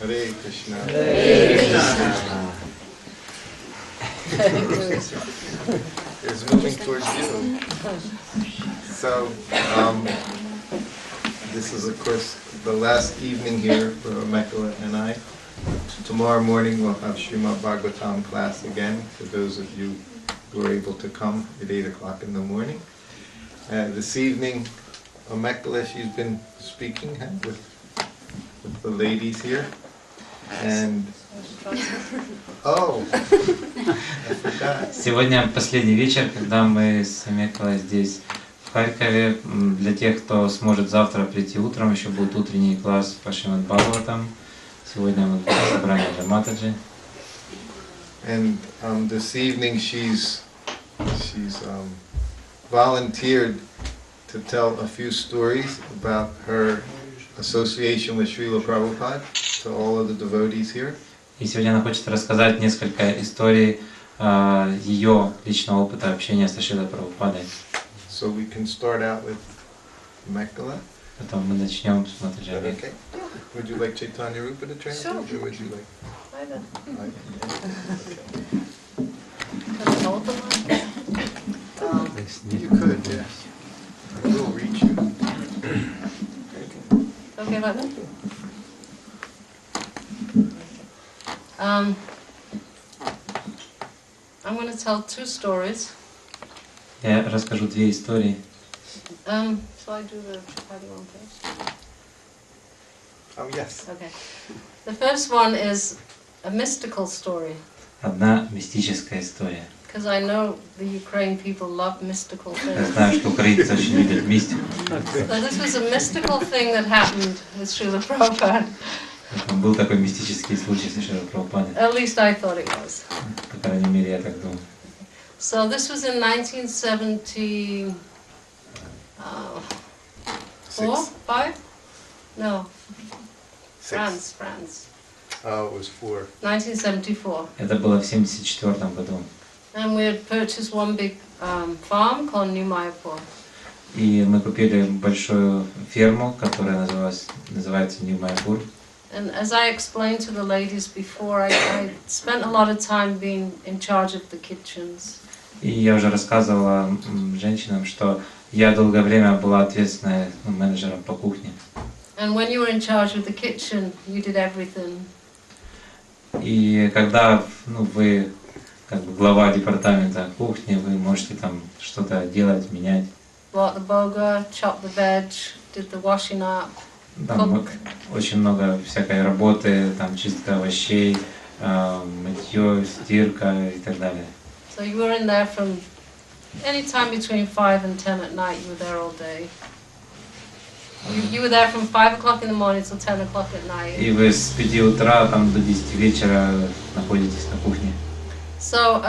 Hare Krishna. Hare Krishna. It's moving towards you. So, this is of course the last evening here for Amekhala and I. Tomorrow morning we'll have Srimad Bhagavatam class again for those of you who are able to come at 8 o'clock in the morning. This evening, Amekhala, she's been speaking with the ladies here. And oh, I forgot. Сегодня последний вечер, когда мы с Амекhalой здесь в Харькове. Для тех, кто сможет завтра прийти утром, еще будет утренний класс по Шримад Бхагаватам. Сегодня мы будем собрание для матаджи. And this evening she's volunteered to tell a few stories about her association with Srila Prabhupada to all of the devotees here. И сегодня она хочет рассказать несколько историй ее личного опыта общения со Шрилой Прабхупадой. So we can start out with Amekhala. Потом мы начнем с матаджи. Okay. Would you like Chaitanya Rupa to translate? Sure. Or would you like? Either. Okay. Can I hold the mic? You could, yes. We'll reach you. Okay, like that? I'm going to tell two stories. Я расскажу две истории. Shall I do the Chapati one first? Oh, yes. Okay. The first one is a mystical story. Одна мистическая история. Because I know the Ukraine people love mystical Я things. знаю, что украинцы очень любят мистику. So this was a mystical thing that happened with Srila Prabhupada. Был такой мистический случай с Шрилой Прабхупадой. At least I thought it was. По крайней мере, я так думаю. So this was in 1970. 4? 5? No. Six. France. Oh, it was 4. 1974. Это было в 1974 году. And we had purchased one big farm called New Mayapur. И мы купили большую ферму, которая называется New Mayapur. And as I explained to the ladies before, I spent a lot of time being in charge of the kitchens. И я уже рассказывала женщинам, что я долгое время была ответственной менеджером по кухне. And when you were in charge of the kitchen, you did everything. И когда вы как бы глава департамента кухни, вы можете там что-то делать, менять. Bought the boga, chopped the veg, did the washing up, Там очень много всякой работы, там чистка овощей, мытье, стирка и так далее. So you were in there from any time between 5 and 10 at night. You were there all day. You were there from 5 o'clock in the morning till 10 o'clock at night. И вы с 5 утра там до 10 вечера находитесь на кухне. So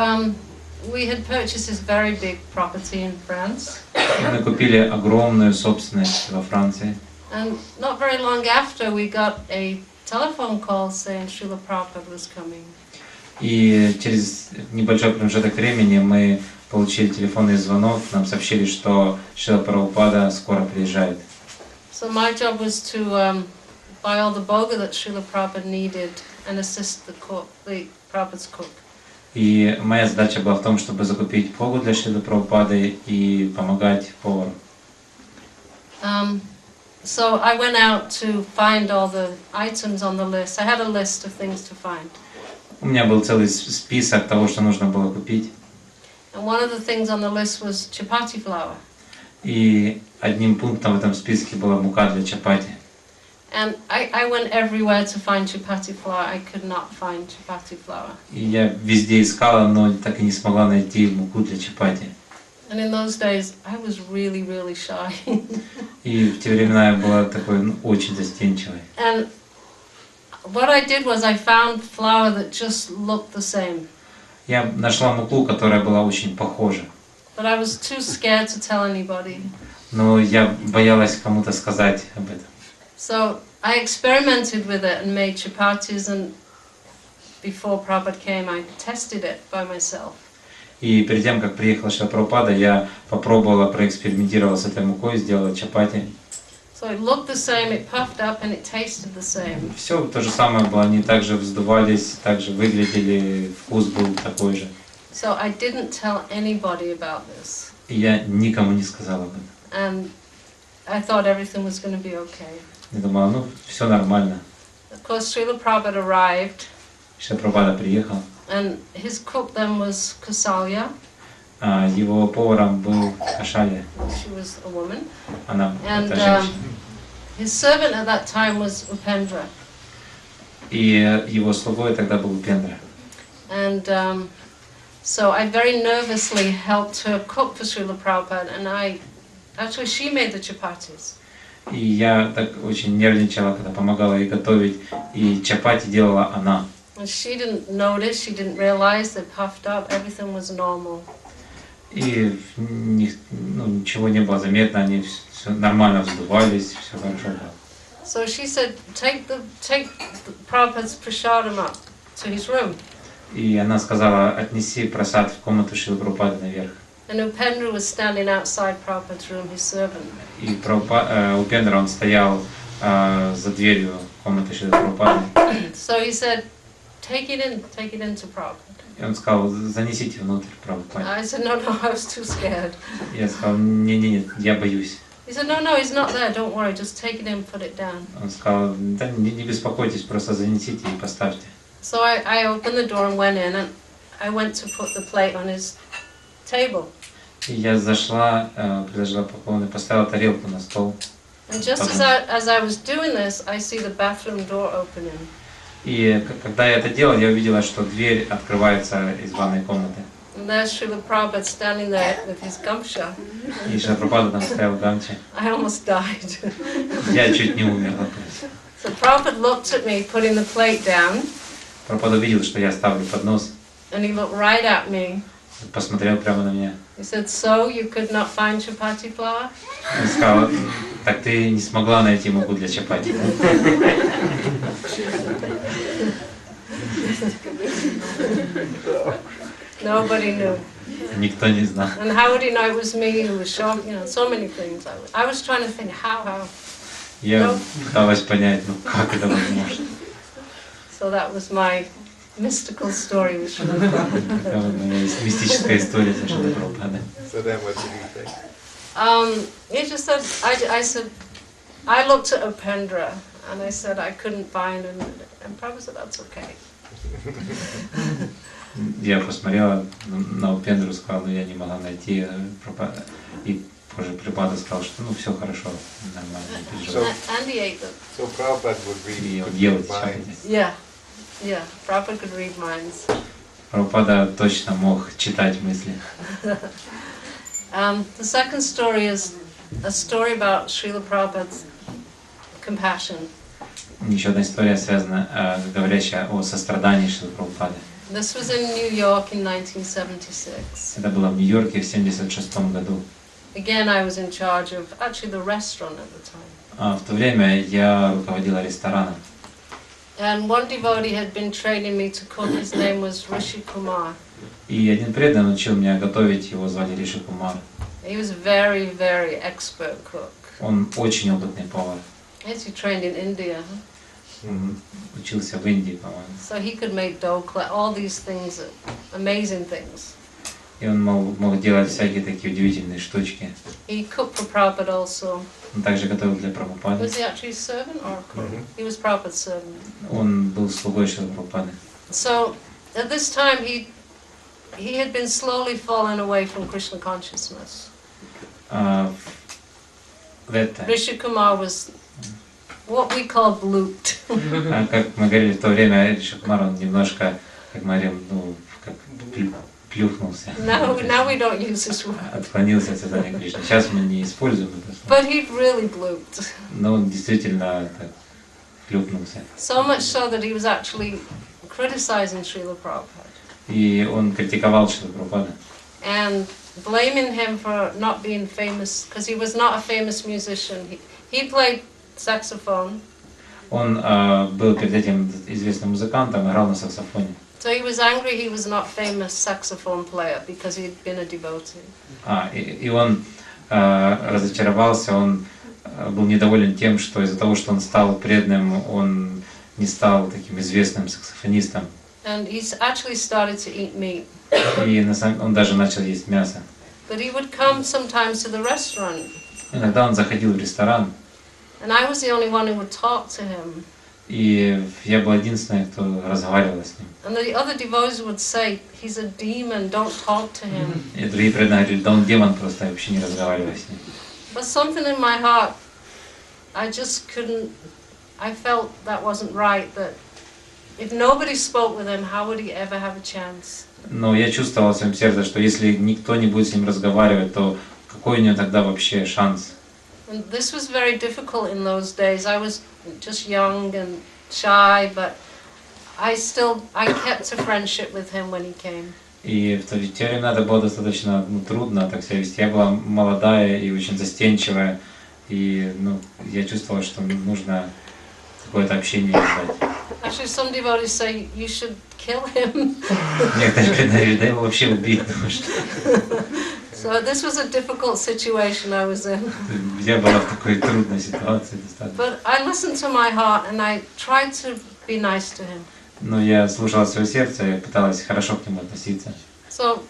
we had purchased this very big property in France. И мы купили огромную собственность во Франции. And not very long after, we got a telephone call saying Srila Prabhupada was coming. И через небольшой промежуток времени мы получили телефонный звонок, нам сообщили, что Шрила Прабхупада скоро приезжает. So my job was to buy all the boga that Srila Prabhupada needed and assist the Prabhupada's cook. И моя задача была в том, чтобы закупить богу для Шрилы Прабхупады и помогать повару. So I went out to find all the items on the list. I had a list of things to find. У меня был целый список того, что нужно было купить. And one of the things on the list was chapati flour. И одним пунктом в этом списке была мука для чапати. And I went everywhere to find chapati flour. I could not find chapati flour. И я везде искала, но так и не смогла найти муку для чапати. And in those days, I was really, really shy. И в те времена я была такой очень застенчивой. And what I did was I found flour that just looked the same. Я нашла муку, которая была очень похожа. But I was too scared to tell anybody. Но я боялась кому-то сказать об этом. So I experimented with it and made chapatis, and before Prabhupada came, I tested it by myself. И перед тем, как приехала Шрила Прабхупада, я попробовала, проэкспериментировала с этой мукой, сделала чапати. So it looked the same, it puffed up, and it tasted the same. Все то же самое было, они также вздувались, также выглядели, вкус был такой же. So I didn't tell anybody about this. И я никому не сказал об этом. And I thought everything was going to be okay. Я думала, ну, все нормально. Of course, Srila Prabhupada arrived, Шрила Прабхупада приехал, and his cook then was Kausalya. его поваром был Кашалья, She was a woman. она And это женщина. his servant at that time was Upendra. И его слугой тогда был Пендра. And so I very nervously helped her cook for Srila Prabhupada, and actually she made the chapatis. И я так очень нервничала, когда помогала ей готовить, и чапати делала она. And she didn't notice, she didn't realize they puffed up, everything was normal. И ничего не было заметно, они все нормально вздувались, все хорошо было. So she said, take the Prabhupada's prasadam up to his room. И она сказала, отнеси просад в комнату Шрилы Прабхупады наверх. And Upendra was standing outside Prabhupada's room, his servant. И Упендра, он стоял за дверью комнаты Шрилы Прабхупады. So he said, take it in to Prabhupada. И он сказал, занесите внутрь Прабхупаде. I said, no, I was too scared. Я сказал, не, я боюсь. He said, no, he's not there, don't worry, just take it in, put it down. Он сказал, да не беспокойтесь, просто занесите и поставьте. So I opened the door and went in, and I went to put the plate on his table. И я зашла, предложила поклон и поставила тарелку на стол. And just as I was doing this, I see the bathroom door opening. И когда я это делал, я увидела, что дверь открывается из ванной комнаты. And there's Srila Prabhupada standing there with his gamsha. И Шрила Прабхупада там стоял в гамче. I almost died. Я чуть не умерла. So Prabhupada looked at me putting the plate down, Прабхупада увидел, что я ставлю поднос, and he looked right at me. посмотрел прямо на меня. He said, so you could not find chapati flour? Он сказал, так ты не смогла найти муку для чапати. Nobody knew. Никто не знал. And how would he know it was me who was shocked? You know, so many things. I was trying to think, how? Я пыталась понять, ну как это возможно. So that was my mystical story with Srila Prabhupada. Такая вот моя мистическая история со Шрилой Прабхупадой. So then what did he think? He just said, I said, I looked at Upendra and I said I couldn't find him, and Prabhupada said, that's okay. Я посмотрела на Упендру, сказала, ну я не могла найти Прабхупада. И позже Прабхупада сказал, что ну все хорошо, нормально, не переживай. And he ate them. So Prabhupada would read И people's ел эти minds. чапати. Yeah, Prabhupada could read minds. Прабхупада точно мог читать мысли. The second story is a story about Srila Prabhupada's compassion. Еще одна история связана, говорящая о сострадании Шрилы Прабхупады. This was in New York in 1976. Это было в Нью-Йорке в 1976 году. Again, I was in charge of actually the restaurant at the time. В то время я руководила рестораном. And one devotee had been training me to cook. His name was Rishi Kumar. И один преданный учил меня готовить, его звали Риши Кумар. He was very, very expert cook. Он очень опытный повар. He trained in India. Учился в Индии, по-моему. So he could make dokla, all these things, amazing things. И он мог делать всякие такие удивительные штучки. He cooked for Prabhupada also. Он также готовил для Прабхупады. Was he actually a servant or a cook? He was Prabhupada's servant. Он был слугой Шрилы Прабхупады. So at this time he had been slowly falling away from Krishna consciousness. Rishi Kumar was what we call blooped. Как мы говорили в то время, Риши Кумар, он немножко, как мы говорим, ну, как плюхнулся. Now we don't use this word. Отклонился от сознания Кришны. Сейчас мы не используем это слово. But he really blooped. Но он действительно так плюхнулся. So much so that he was actually criticizing Srila Prabhupada. И он критиковал Шрилу Прабхупаду. And blaming him for not being famous, because he was not a famous musician. He played saxophone. Он был перед этим известным музыкантом, играл на саксофоне. So he was angry he was not famous saxophone player because he'd been a devotee. И он разочаровался, он был недоволен тем, что из-за того, что он стал преданным, он не стал таким известным саксофонистом. And he's actually started to eat meat. И он даже начал есть мясо. But he would come sometimes to the restaurant. Иногда он заходил в ресторан, And I was the only one who would talk to him. и я был единственный, кто разговаривал с ним. And the other devotees would say, he's a demon, don't talk to him. И другие преданные говорили, да он демон, просто вообще не разговаривай с ним. But something in my heart, I just couldn't, I felt that wasn't right, that if nobody spoke with him, how would he ever have a chance? Но я чувствовал в своем сердце, что если никто не будет с ним разговаривать, то какой у него тогда вообще шанс? And this was very difficult in those days. I was just young and shy, but I kept a friendship with him when he came. И в те времена это было достаточно трудно так себя вести. Я была молодая и очень застенчивая, и я чувствовала, что нужно какое-то общение издать. Actually, some devotees say you should kill him. Некоторые преданные, да его вообще убить нужно. So this was a difficult situation I was in. Я была в такой трудной ситуации достаточно. But I listened to my heart and I tried to be nice to him. Но я слушала свое сердце и пыталась хорошо к нему относиться. So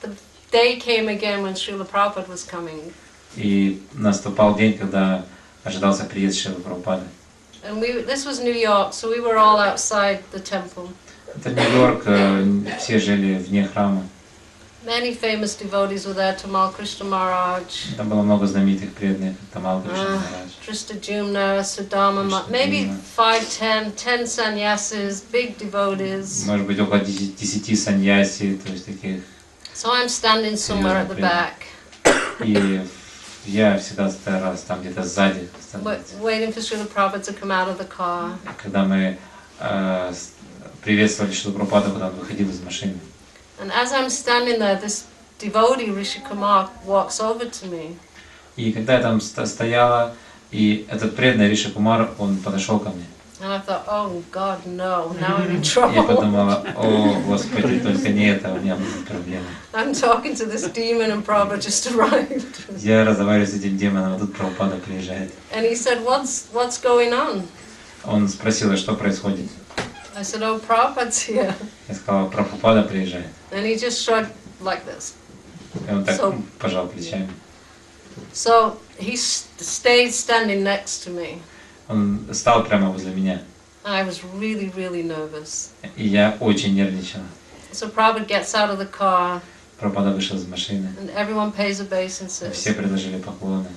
the day came again when Srila Prabhupada was coming. И наступал день, когда ожидался приезд Шрилы Прабхупады. And this was New York, so we were all outside the temple. Это Нью-Йорк, все жили вне храма. Many famous devotees were there, Tamal Krishna Maharaj, Там было много знаменитых преданных, Тамал Кришна Махарадж. Tristajumna, Sudama, maybe 5, 10 sannyasis, big devotees. Может быть, около 10 саньяси, то есть таких. So I'm standing somewhere at the back, И я всегда старался там где-то сзади. waiting for Srila Prabhupada to come out of the car. Когда мы приветствовали Шрилу Прабхупаду, когда он выходил из машины. And as I'm standing there, this devotee, Rishi Kumar, walks over to me. И когда я там стояла, и этот преданный Риши Кумар, он подошел ко мне. And I thought, oh God, no, now I'm in Я trouble. подумала, о Господи, только не это, у меня будут проблемы. I'm talking to this demon and Prabhupada just arrived. Я разговариваю с этим демоном, а тут Прабхупада приезжает. And he said, what's going on? Он спросил, что происходит. I said, oh, Prabhupada's here. Я сказала, Прабхупада приезжает. And he just shrugged like this. И он так пожал плечами. So he stayed standing next to me. Он стал прямо возле меня. I was really, really nervous. И я очень нервничала. So Prabhupada gets out of the car. Прабхупада вышел из машины. And everyone pays obeisances. Все предложили поклоны.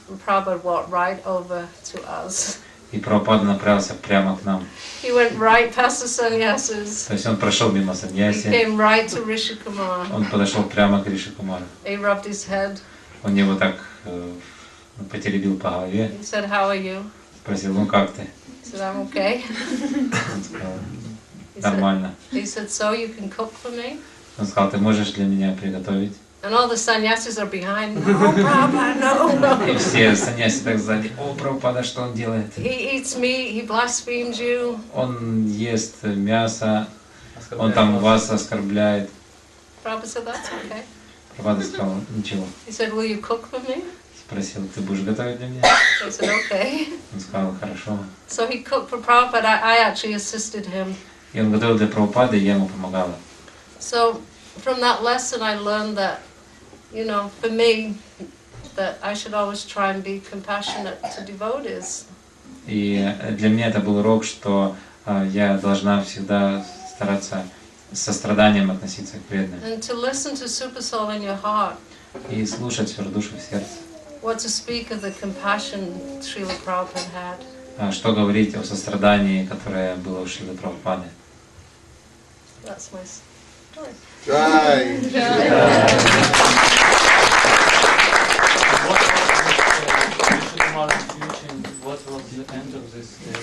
And Prabhupada walked right over to us. И Прабхупада направился прямо к нам. He went right past the sannyasis. То есть он прошел мимо He саньяси. came right to Rishi Kumar. Он подошел прямо к Риши Кумару. He rubbed his head. Он его так потеребил по голове. He said, how are you? Спросил, ну как ты? He said, I'm okay. Он сказал, нормально. He said, so you can cook for me? Он сказал, ты можешь для меня приготовить? And all the sannyasis are behind. No, Prabhupada, no. И все саньяси так сзади. О, Прабхупада, что он делает? He eats meat, he blasphemes you. Он ест мясо, он там вас оскорбляет. Prabhupada said, that's okay. Прабхупада сказал, ничего. He said, will you cook for me? Спросил, ты будешь готовить для меня? So I said, okay. Он сказал, хорошо. So he cooked for Prabhupada. I actually assisted him. И он готовил для Прабхупады, и я ему помогала. So from that lesson I learned that, you know, for me, that I should always try and be compassionate to devotees. И для меня это был урок, что я должна всегда стараться с состраданием относиться к преданным. And to listen to Super Soul in your heart. И слушать сверхдушу в сердце. What to speak of the compassion Srila Prabhupada had. Что говорить о сострадании, которое было у Шрилы Прабхупады. That's my story.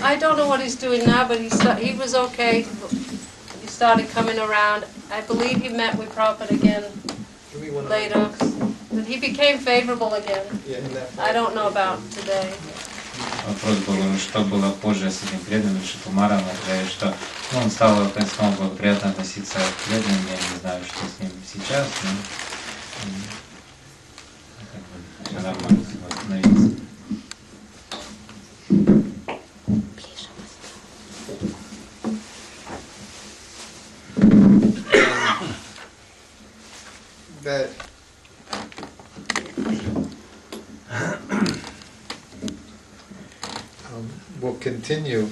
I don't know what he's doing now, but he was okay. He started coming around. I believe he met with Prabhupada again later. But he became favorable again. I don't know about today. Вопрос был, что было позже с этим преданным Шикумаром, что он стал снова благоприятно относиться к преданным, я не знаю, что с ним сейчас, но все нормально, восстановился. that we'll continue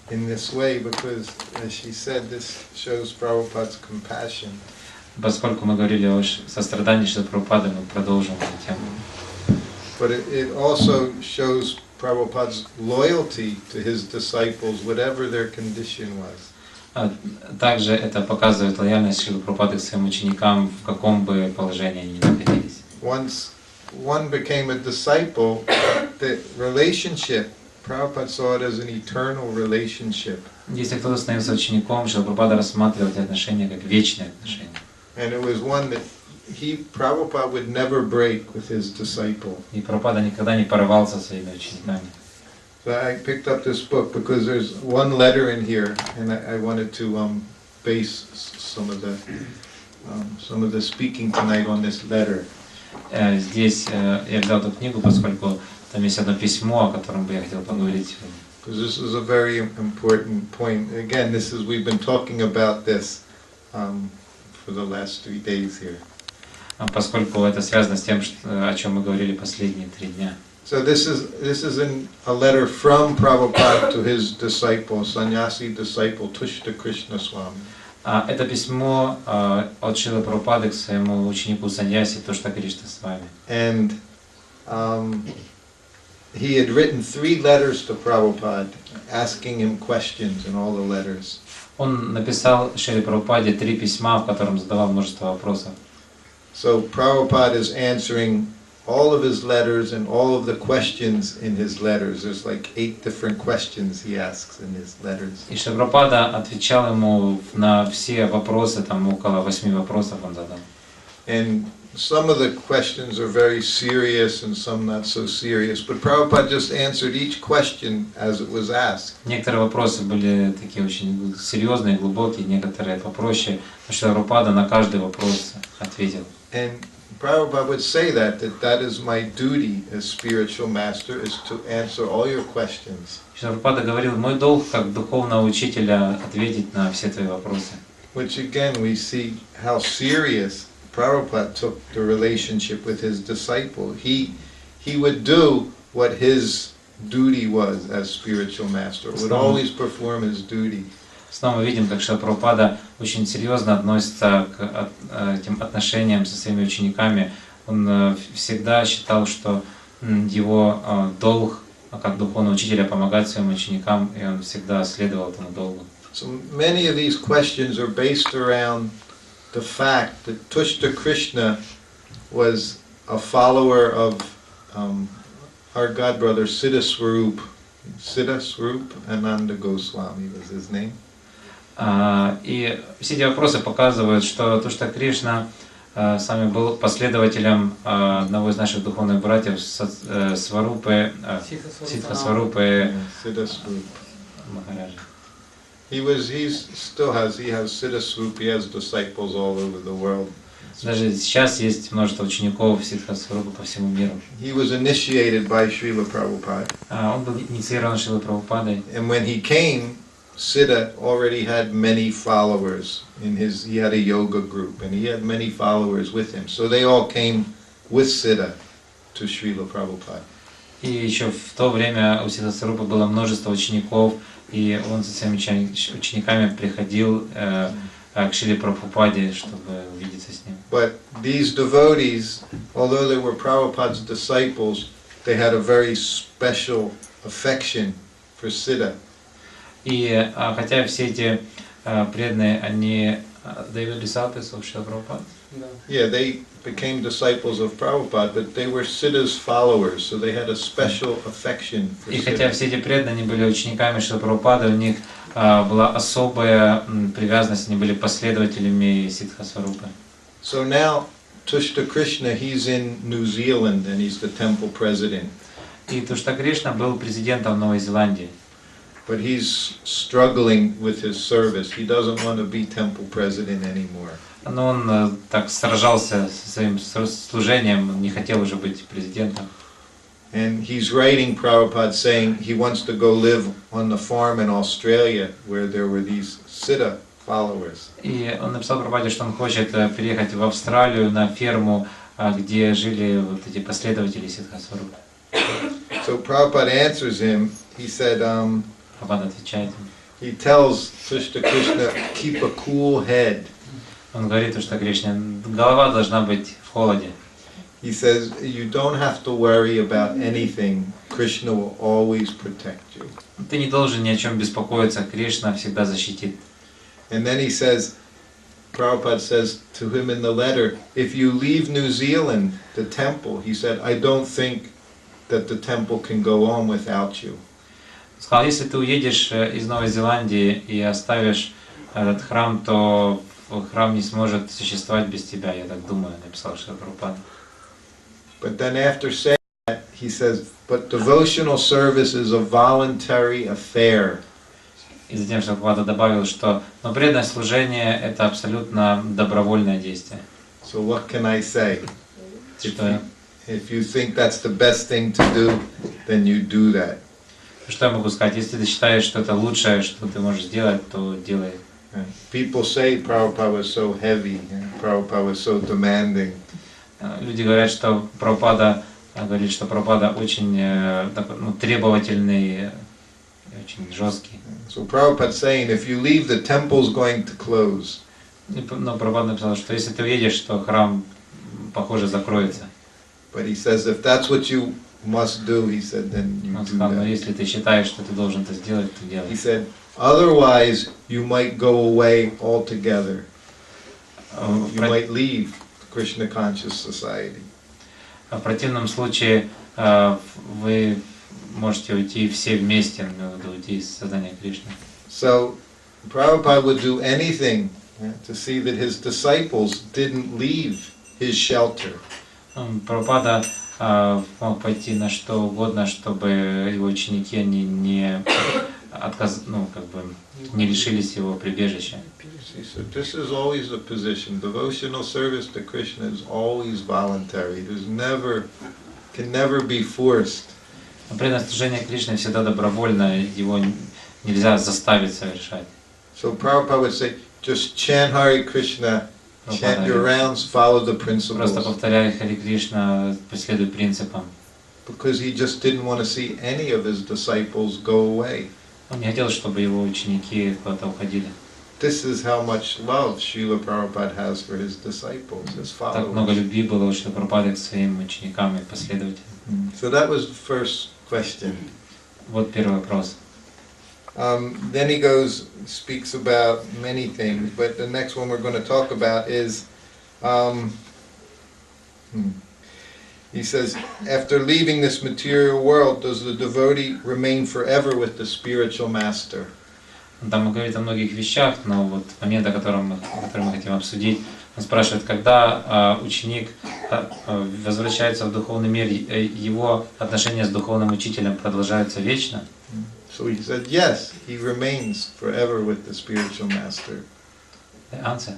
in this way because, as she said, this shows Prabhupada's compassion. Поскольку мы говорили о сострадании Шрилы Прабхупады, мы продолжим эту тему. But it also shows Prabhupada's loyalty to his disciples, whatever their condition was. Также это показывает лояльность Шрилы Прабхупады к своим ученикам, в каком бы положении они ни находились. Once one became a disciple, the relationship, Prabhupada saw it as an eternal relationship. Если кто-то становится учеником, Шрила Прабхупада рассматривал эти отношения как вечные отношения. And it was one that Prabhupada would never break with his disciple. И Прабхупада никогда не порывался со своими учениками. So I picked up this book because there's one letter in here, and I wanted to base some of the speaking tonight on this letter. Здесь я взял эту книгу, поскольку там есть одно письмо, о котором бы я хотел поговорить. Because this is a very important point. Again, we've been talking about this for the last 3 days here. Поскольку это связано с тем, о чем мы говорили последние 3 дня. So this is a letter from Prabhupada to his disciple, sannyasi disciple Tushta Krishna Swami. Это письмо от Шрилы Прабхупады к своему ученику саньяси Тушта Кришна Свами. And he had written 3 letters to Prabhupada, asking him questions in all the letters. Он написал Шриле Прабхупаде 3 письма, в котором задавал множество вопросов. So Prabhupada is answering all of his letters and all of the questions in his letters. There's like 8 different questions he asks in his letters. И Шрила Прабхупада отвечал ему на все вопросы, там около 8 вопросов он задал. And some of the questions are very serious and some not so serious, but Prabhupada just answered each question as it was asked. Некоторые вопросы были такие очень серьезные, глубокие, некоторые попроще. Но Шрила Прабхупада на каждый вопрос ответил. And Prabhupada would say that is my duty as spiritual master, is to answer all your questions. Шрила Прабхупада говорил: мой долг как духовного учителя ответить на все твои вопросы. Which again we see how serious Prabhupada took the relationship with his disciple. He would do what his duty was as spiritual master, would always perform his duty. Снова мы видим, как Шрила Прабхупада очень серьезно относится к этим отношениям со своими учениками. Он всегда считал, что его долг как духовного учителя помогать своим ученикам, и он всегда следовал этому долгу. So many of these questions are based around the fact that Tushta Krishna was a follower of our godbrother Siddha Swarup Ananda Goswami was his name. И все эти вопросы показывают, что Тушта Кришна сами был последователем одного из наших духовных братьев Сварупы, Сидха Сварупы Махараджа. He has Siddha Swarup, he has disciples all over the world. Даже сейчас есть множество учеников Сидха Сварупы по всему миру. He was initiated by Srila Prabhupada. Он был инициирован Шрилой Прабхупадой. And when he came, Siddha already had many followers he had a yoga group and he had many followers with him. So they all came with Siddha to Srila Prabhupada. И еще в то время у Сидха Сварупы было множество учеников, и он со своими учениками приходил к Шриле Прабхупаде, чтобы увидеться с ним. But these devotees, although they were Prabhupada's disciples, they had a very special affection for Siddha. И хотя все эти преданные, они they were disciples of Srila Prabhupada. Yeah, they became disciples of Prabhupada, but they were Siddha's followers, so they had a special affection for Siddha. И хотя все эти преданные, они были учениками Шрилы Прабхупады, у них была особая привязанность, они были последователями Сидха Сварупы. So now Tushta Krishna, he's in New Zealand and he's the temple president. И Тушта Кришна был президентом Новой Зеландии. But he's struggling with his service. He doesn't want to be temple president anymore. Но он так сражался со своим служением, он не хотел уже быть президентом. And he's writing Prabhupada saying he wants to go live on the farm in Australia where there were these Siddha followers. И он написал Прабхупаде, что он хочет переехать в Австралию на ферму, где жили вот эти последователи Сиддхасварупы. So Prabhupada answers him. He said, Прабхупада отвечает ему. he tells Krishna, keep a cool head. Он говорит, что Кришна, голова должна быть в холоде. He says, you don't have to worry about anything. Krishna will always protect you. Ты не должен ни о чем беспокоиться, Кришна всегда защитит. And then he says, Prabhupada says to him in the letter, if you leave New Zealand, the temple, he said, I don't think that the temple can go on without you. Сказал, если ты уедешь из Новой Зеландии и оставишь этот храм, то храм не сможет существовать без тебя, я так думаю, написал Шрила Прабхупада. But then after saying that, he says, but devotional service is a voluntary affair. И затем Шрила Прабхупада добавил, что но преданное служение это абсолютно добровольное действие. So what can I say? Что, If you think that's the best thing to do, then you do that. что я могу сказать? Если ты считаешь, что это лучшее, что ты можешь сделать, то делай. People say Prabhupada was so heavy, Prabhupada was so demanding. Люди говорят, что Прабхупада говорит, что Прабхупада очень требовательный, очень жесткий. So Prabhupada saying, if you leave, the temple's going to close. Но Прабхупада написал, что если ты уедешь, то храм, похоже, закроется. But he says, if that's what you must do, he said, then you Он do сказал, но that. если ты считаешь, что ты должен это сделать, то делай. He said, otherwise you might go away altogether. You might leave Krishna Conscious Society. В противном случае вы можете уйти все вместе, уйти из сознания Кришны. So Prabhupada would do anything to see that his disciples didn't leave his shelter. Прабхупада мог пойти на что угодно, чтобы его ученики они не не лишились его прибежища. So this is always the position. Devotional service to Krishna is always voluntary. There's can never be forced. Преданное служение Кришне всегда добровольно, его нельзя заставить совершать. So Prabhupada would say, just chant Hare Krishna, chant your rounds, follow the principles. Просто повторяй Харе Кришна, последуй принципам. Because he just didn't want to see any of his disciples go away. Он не хотел, чтобы его ученики куда-то уходили. This is how much love Srila Prabhupada has for his disciples, his Так много followers. любви было у Шрилы Прабхупады к своим ученикам и последователям. So that was the first question. Вот первый вопрос. Then he speaks about many things, but the next one we're going to talk about is, he says, after leaving this material world, does the devotee remain forever with the spiritual master? Там он говорит о многих вещах, но вот момент, который мы хотим обсудить, он спрашивает, когда ученик возвращается в духовный мир, его отношения с духовным учителем продолжаются вечно? So he said, yes, he remains forever with the spiritual master. Answer.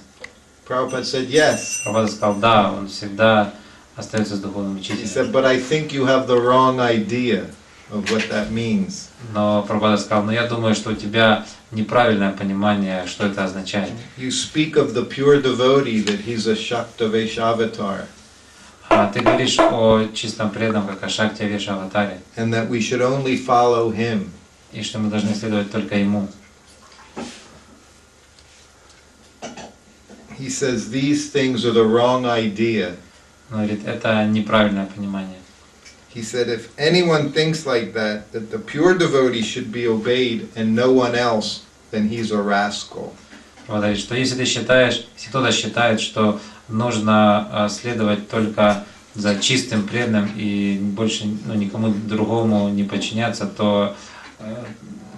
Prabhupada said, yes. Прабхупада сказал, да, он всегда остается с духовным He учителем. said, but I think you have the wrong idea of what that means. Но Прабхупада сказал, но я думаю, что у тебя неправильное понимание, что это означает. You speak of the pure devotee that he's a Shaktaveshavatar. Ты говоришь о чистом преданном, как о Шакти Авеша Аватаре, And that we should only follow him. и что мы должны следовать только ему. He says these things are the wrong idea. Он говорит, это неправильное понимание. He said if anyone thinks like that the pure devotee should be obeyed and no one else, then he's a rascal. Прабхупада говорит, что если кто-то считает, что нужно следовать только за чистым преданным и больше никому другому не подчиняться, то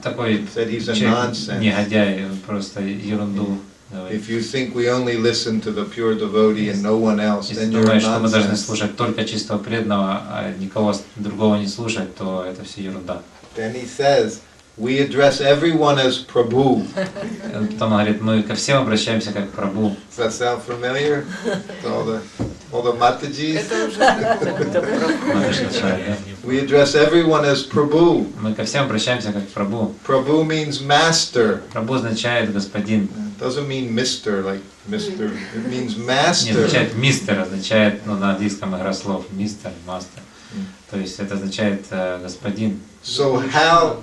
такой человек негодяй, просто ерунду говорит. If you think we only listen to the pure devotee and no one else, Если then you're думаешь, что мы должны nonsense. слушать только чистого преданного, а никого другого не слушать, то это все ерунда. Then he says, we address everyone as prabhu. Потом он говорит, мы ко всем обращаемся как прабу. Does that sound familiar? To all the matajis? Это уже Матушка Чаря, да? We address everyone as prabhu. Мы ко всем обращаемся как прабу. Prabhu means master. Прабу означает господин. It doesn't mean Mr. like Mr. It means Не master. означает мистер, означает, на английском игра слов, мистер, мастер. То есть это означает господин. So how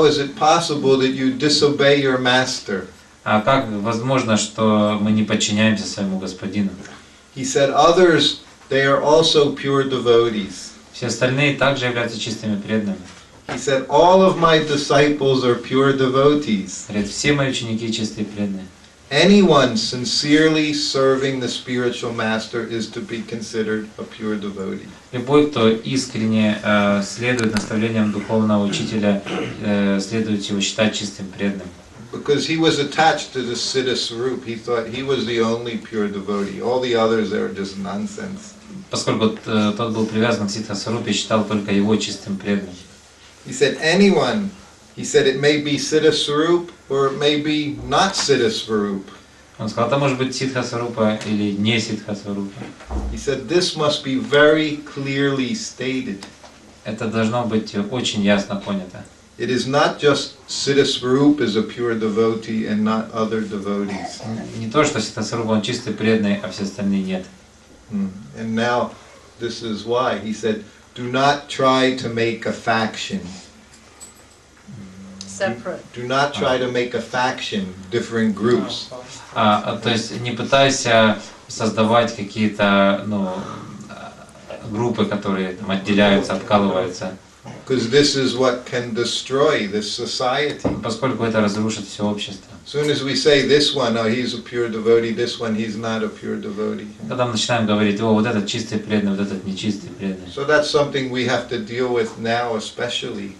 is it possible that you disobey your master? А как возможно, что мы не подчиняемся своему господину? He said others, they are also pure devotees. Все остальные также являются чистыми преданными. He said all of my disciples are pure devotees. Говорит, все мои ученики чистые преданные. Anyone sincerely serving the spiritual master is to be considered a pure devotee. Любой, кто искренне следует наставлениям духовного учителя, следует его считать чистым преданным. Because he was attached to the Siddha Swarup, he thought he was the only pure devotee. All the others are just nonsense. Поскольку тот был привязан к Сиддха-сварупе, считал только его чистым преданным. He said anyone, he said it may be Siddha Swarup or it may be not Siddha Swarup. Он сказал, это может быть Сиддха-сварупа или не Сиддха-сварупа. He said this must be very clearly stated. Это должно быть очень ясно понято. It is not just Siddha Swarup is a pure devotee and not other devotees. Не то, что Сиддха-сварупа он чистый преданный, а все остальные нет. And now this is why he said, do not try to make a faction. Separate. Do not try to make a faction, different groups. То есть не пытайся создавать какие-то группы, которые там отделяются, откалываются. Because this is what can destroy this society. Поскольку это разрушит все общество. As soon as we say this one, oh, he's a pure devotee, this one, he's not a pure devotee. Когда мы начинаем говорить, о, вот этот чистый преданный, вот этот нечистый преданный. So that's something we have to deal with now, especially.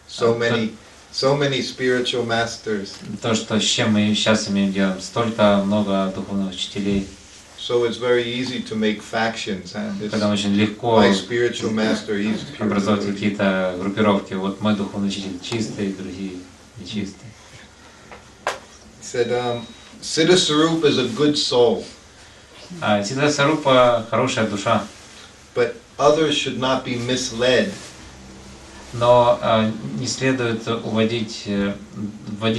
So many spiritual masters. То, что с чем мы сейчас имеем дело, столько много духовных учителей. So it's very easy to make factions. Когда очень легко My spiritual master, he's pure образовать devotee. какие-то группировки. Вот мой духовный учитель чистый, другие нечистые. He said, Siddha Swarup is a good soul. Сиддха-сварупа хорошая душа, But others should not be misled. но не следует вводить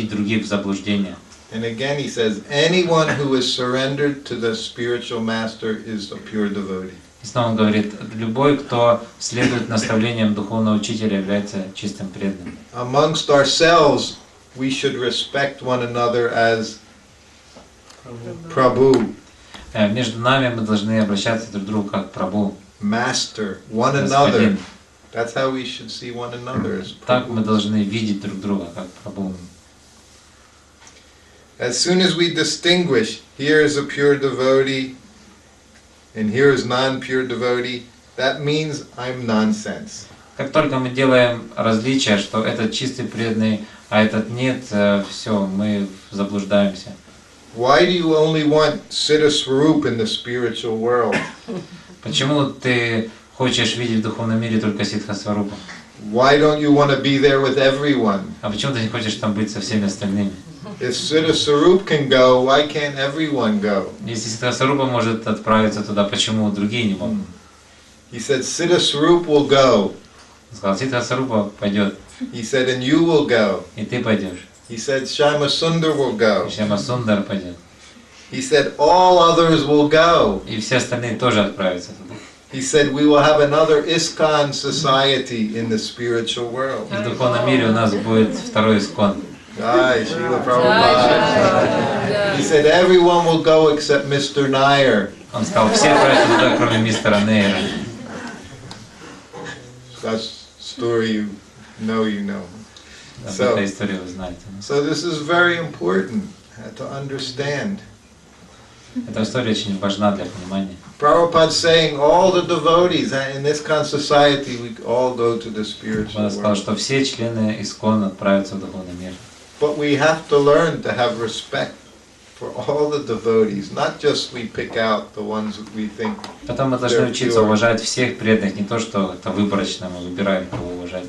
других в заблуждение. And again he says, anyone who is surrendered to the spiritual master is a pure devotee. И снова он говорит, любой, кто следует наставлениям духовного учителя, является чистым преданным. Amongst ourselves, we should respect one another as prabhu, Между нами мы должны обращаться друг к другу как прабу, master, one господин. another. That's how we should see one another as Так мы prabhu. должны видеть друг друга как прабу. As soon as we distinguish, here is a pure devotee and here is non-pure devotee, that means I'm nonsense. Как только мы делаем различие, что этот чистый преданный, а этот нет, все, мы заблуждаемся. Why do you only want Siddha Swarup in the spiritual world? Почему ты хочешь видеть в духовном мире только Сиддха-сварупу? Why don't you want to be there with everyone? А почему ты не хочешь там быть со всеми остальными? If Siddha Swarup can go, why can't everyone go? Если Сиддха-сварупа может отправиться туда, почему другие не могут? He said, Siddha Swarup will go. Он сказал, Сиддха-сварупа пойдет, He said, and you will go. и ты пойдешь. He said, Shama Sundar will go. И Шьяма-Сундар пойдет. He said, all others will go. И все остальные тоже отправятся туда. He said, we will have another ISKCON society in the spiritual world. И в духовном мире у нас будет второй искон. Jai, Srila Prabhupada. He said, everyone will go except Mr. Nair. Он сказал, все отправятся туда, кроме мистера Нейра. That's story you know. Об So- этой истории вы знаете. So this is very important to understand. Эта история очень важна для понимания. Prabhupada saying all the devotees in this kind of society, we all go to the spiritual Он сказал, world. что все члены искон отправятся в духовный мир. But we have to learn to have respect for all the devotees, not just we pick out the ones that we think. Потом мы должны учиться уважать всех преданных, не то, что это выборочно мы выбираем, кого уважать.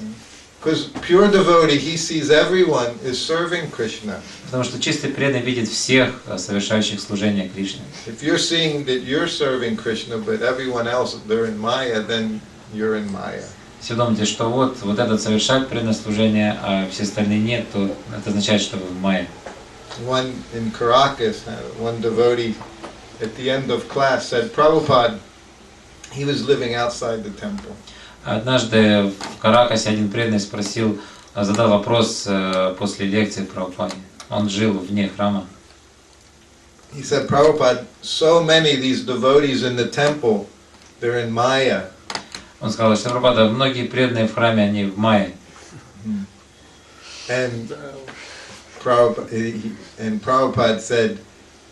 Because pure devotee, he sees everyone is serving Krishna. Потому что чистый преданный видит всех совершающих служение Кришне. If you're seeing that you're serving Krishna, but everyone else, they're in Maya, then you're in Maya. Если вы думаете, что вот этот совершает преданное служение, а все остальные нет, то это означает, что вы в мае. One in Caracas, one devotee at the end of class said, Prabhupada, he was living outside the temple. Однажды в Каракасе один преданный задал вопрос после лекции Прабхупаде. Он жил вне храма. He said, Prabhupada, so many of these devotees in the temple, they're in Maya. Он сказал, что Прабхупада, многие преданные в храме, они в мае. And Prabhupada said,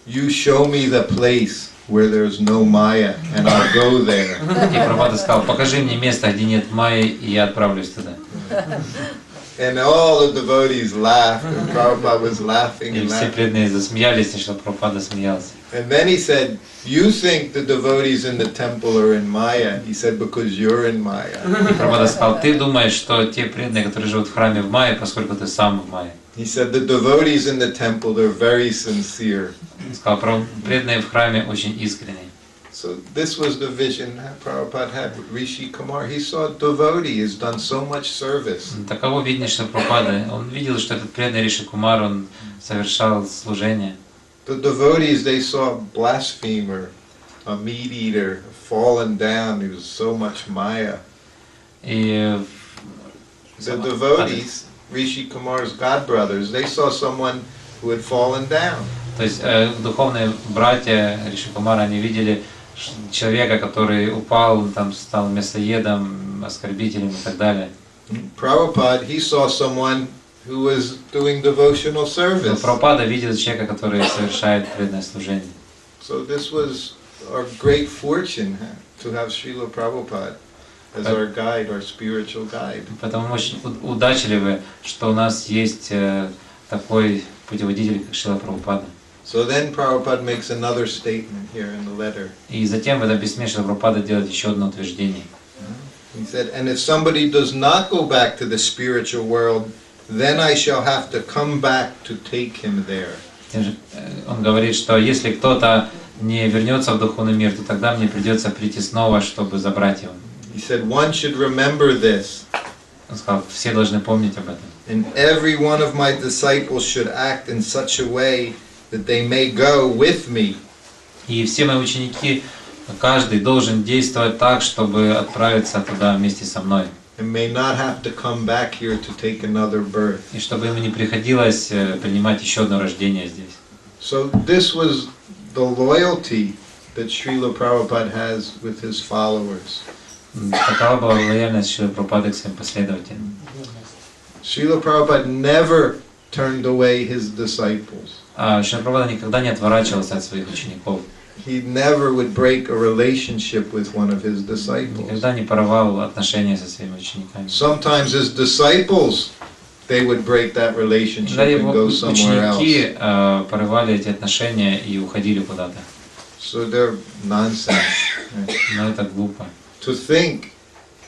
you show me the place where there's no Maya, and I'll go there. И Прабхупада сказал, покажи мне место, где нет майи, и я отправлюсь туда. And all the devotees laughed, and Prabhupada was laughing И and все laughing. преданные засмеялись, и что Прабхупада смеялся. And then he said, you think the devotees in the temple are in Maya. He said, because you're in Maya. И Прабхупада сказал, ты думаешь, что те преданные, которые живут в храме в мае, поскольку ты сам в мае. He said, the devotees in the temple, they're very sincere. Он сказал, преданные в храме очень искренние. So this was the vision Prabhupada had with Rishi Kumar. He saw a devotee has done so much service. Таково видение Шрила Прабхупады. Он видел, что этот преданный Риши Кумар, он совершал служение. The devotees, they saw a blasphemer, a meat eater, fallen down. He was so much Maya. И The devotees, Rishi Kumar's godbrothers, they saw someone who had fallen down. то есть духовные братья Риши Кумара, они видели человека, который упал, там стал мясоедом, оскорбителем и так далее. Prabhupada, he saw someone who was doing devotional Но service. Прабхупада видел человека, который совершает преданное служение. So this was our great fortune to have Srila Prabhupada as our guide, our spiritual guide. Поэтому мы очень удачливы, что у нас есть такой путеводитель, как Шрила Прабхупада. So then Prabhupada makes another statement here in the letter. И затем в этом письме Шрила Прабхупада делает еще одно утверждение. He said, and if somebody does not go back to the spiritual world, then I shall have to come back to take him there. Он говорит, что если кто-то не вернется в духовный мир, то тогда мне придется прийти снова, чтобы забрать его. He said, one should remember this. Он сказал, все должны помнить об этом. And every one of my disciples should act in such a way that they may go with me. И все мои ученики, каждый должен действовать так, чтобы отправиться туда вместе со мной. And may not have to come back here to take another birth. И чтобы ему не приходилось принимать еще одно рождение здесь. So this was the loyalty that Srila Prabhupada has with his followers. Такова была лояльность Шрилы Прабхупады к своим последователям. Srila Prabhupada never turned away his disciples. Шрила Прабхупада никогда не отворачивался от своих учеников. He never would break a relationship with one of his disciples. Никогда не порвал отношения со своими учениками. Sometimes his disciples, they would break that relationship Иногда and его go somewhere ученики else. порывали эти отношения и уходили куда-то. So they're nonsense. Но это глупо. To think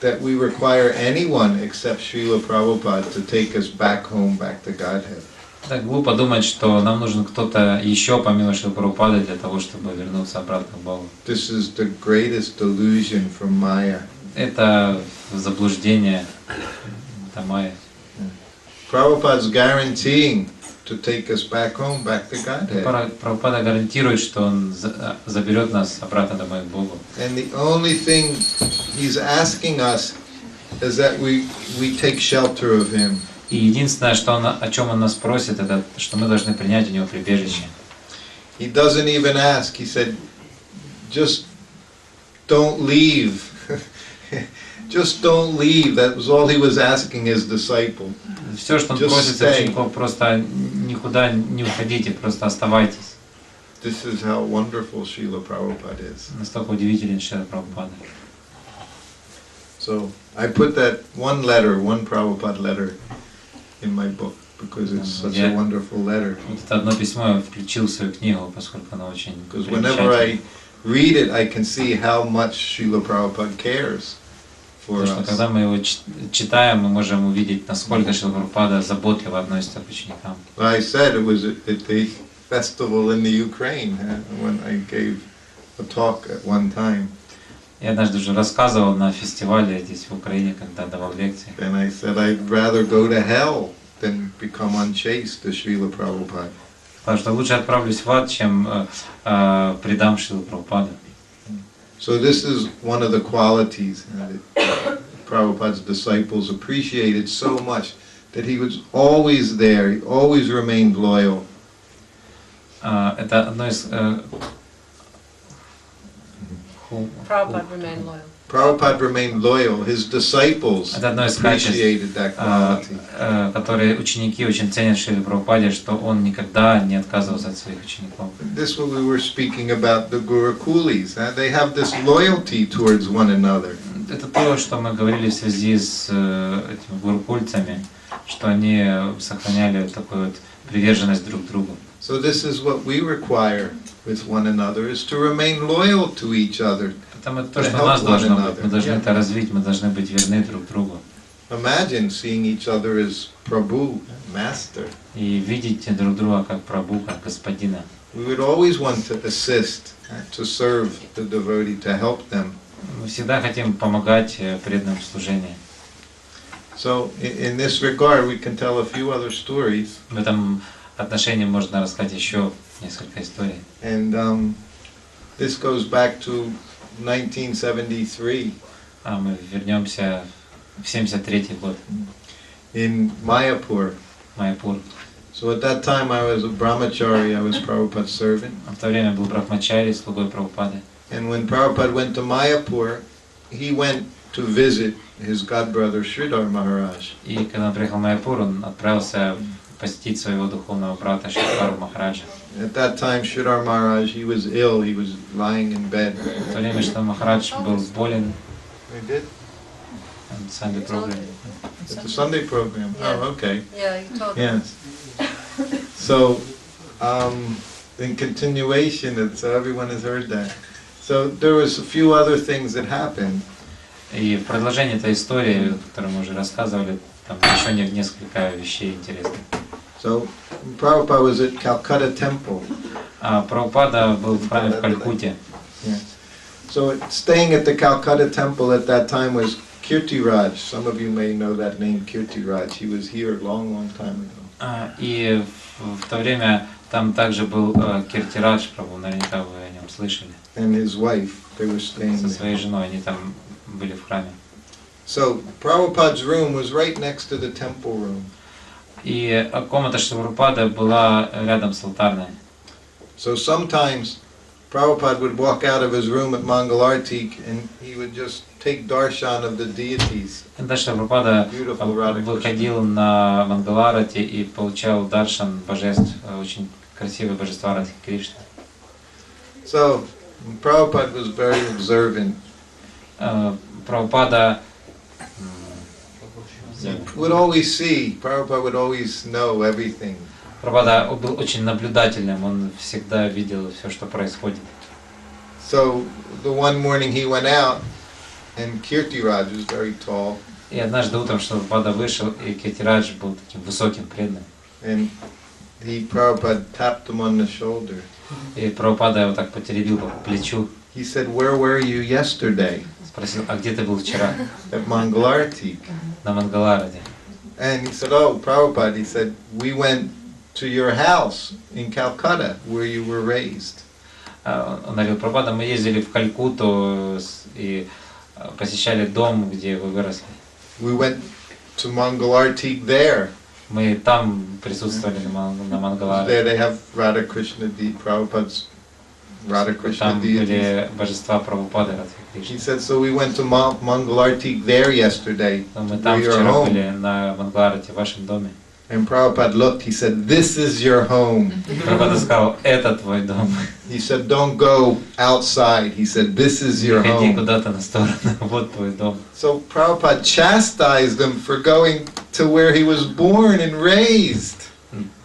that we require anyone except Srila Prabhupada to take us back home, back to Godhead. Так глупо думать, что нам нужен кто-то еще помимо Шрилы Прабхупады для того, чтобы вернуться обратно к Богу. This is the greatest delusion from Maya. Это заблуждение, это майя. Prabhupada's guaranteeing to take us back home, back to Godhead. Прабхупада гарантирует, что он заберет нас обратно домой к Богу. And the only thing he's asking us is that we take shelter of him. И единственное, о чем он нас просит, это что мы должны принять у него прибежище. He doesn't even ask. He said, just don't leave. Just don't leave. That was all he was asking his disciple. Все, что он просит учеников, просто никуда не уходите, просто оставайтесь. This is how wonderful Srila Prabhupada is. Настолько удивителен Шрила Прабхупада. So I put that one Prabhupada letter in my book because it's such a wonderful letter. Вот это одно письмо я включил в свою книгу, поскольку оно очень Because whenever I read it, I can see how much Srila Prabhupada cares for Потому что us. когда мы его читаем, мы можем увидеть, насколько Шрила Прабхупада заботливо относится к ученикам. I said it was at the festival in the Ukraine when I gave a talk at one time. Я однажды уже рассказывал на фестивале здесь в Украине, когда давал лекции. And I said I'd rather go to hell than become unchaste to Srila Prabhupada. Потому что лучше отправлюсь в ад, чем предам Шрилу Прабхупаду. So this is one of the qualities that Prabhupada's disciples appreciated so much, that he was always there, he always remained loyal. Это одно из... Prabhupada remained loyal. Prabhupada remained loyal. His disciples Это одно из качеств, appreciated that quality. которые ученики очень ценят в Шриле Прабхупаде, что он никогда не отказывался от своих учеников. This is what we were speaking about the Gurukulis. They have this loyalty towards one another. Это то, что мы говорили в связи с этими гурукульцами, что они сохраняли такую вот приверженность друг другу. So this is what we require with one another, is to remain loyal to each other. Это то, что у нас должно быть. Мы должны это развить, мы должны быть верны друг другу. Imagine seeing each other as prabhu, master. И видеть друг друга как прабху, как господина. We would always want to assist, to serve the devotee, to help them. Мы всегда хотим помогать преданным в служении. So in this regard, we can tell a few other stories. В этом отношении можно рассказать еще несколько историй. And this goes back to 1973. Мы вернемся в 73-й год. In Mayapur. Майяпур. So at that time I was a brahmachari, I was Prabhupada's servant. В то время был брахмачари, слугой Прабхупады. And when Prabhupada went to Mayapur, he went to visit his godbrother Sridhar Maharaj. И когда он приехал в Майяпур, он отправился посетить своего духовного брата Шридхара Махараджа. At that time Sridhar Maharaj, he was ill, he was lying in bed. В то время Шридхар Махарадж был болен. We did? Sunday program. It's a Sunday program. Yeah. Oh, okay. Yeah, you told me. Yes. So, in continuation, so everyone has heard that. So there was a few other things that happened. И в продолжение этой истории, которую мы уже рассказывали, там еще несколько вещей интересных. So Prabhupada was at Calcutta Temple. Прабхупада был в храме в Калькутте. Yeah. So staying at the Calcutta Temple at that time was Kirti Raj. Some of you may know that name, Kirti Raj. He was here a long, long time ago. И в то время там также был Киртирадж Прабху, наверняка вы о нем слышали. And his wife, they were staying Со there. своей женой, они там были в храме. So Prabhupada's room was right next to the temple room. И комната Шрилы Прабхупады была рядом с алтарной. So sometimes Prabhupada would walk out of his room at Mangalarti and he would just take darshan of the deities. Когда Шрила Прабхупада выходил на Мангаларати и получал даршан божеств, очень красивые божества Радхи Кришны. So Prabhupada was very observant. Прабхупада Would always see. Prabhupada would always know everything. Прабхупада был очень наблюдательным, он всегда видел все, что происходит. So the one morning he went out, and Kirti Raj was very tall. И однажды утром Шрила Прабхупада вышел, и Киртирадж был таким высоким, преданным. And Prabhupada tapped him on the shoulder. И Прабхупада его так потеребил по плечу. He said, "Where were you yesterday?" Спросил, а где ты был вчера? At Mangalarti. На Мангалараде. And he said, "Oh, Prabhupada," he said, "we went to your house in Calcutta, where you were raised." Он говорил, Прабхупада, мы ездили в Калькутту и посещали дом, где вы выросли. We went to Mangalarti there. Мы там присутствовали на Мангалараде. There they have Radha Krishna, Prabhupada's Radha Krishna Там deities. были божества Прабхупады, Радхи He Кришны. said, so we went to Mangalarti there yesterday, Мы where там your вчера home. были на Мангаларате, в вашем доме. And Prabhupada looked, he said, this is your home. Прабхупада сказал, это твой дом. He said, don't go outside. He said, this is your Не ходи home. куда-то на сторону, вот твой дом. So Prabhupada chastised him for going to where he was born and raised.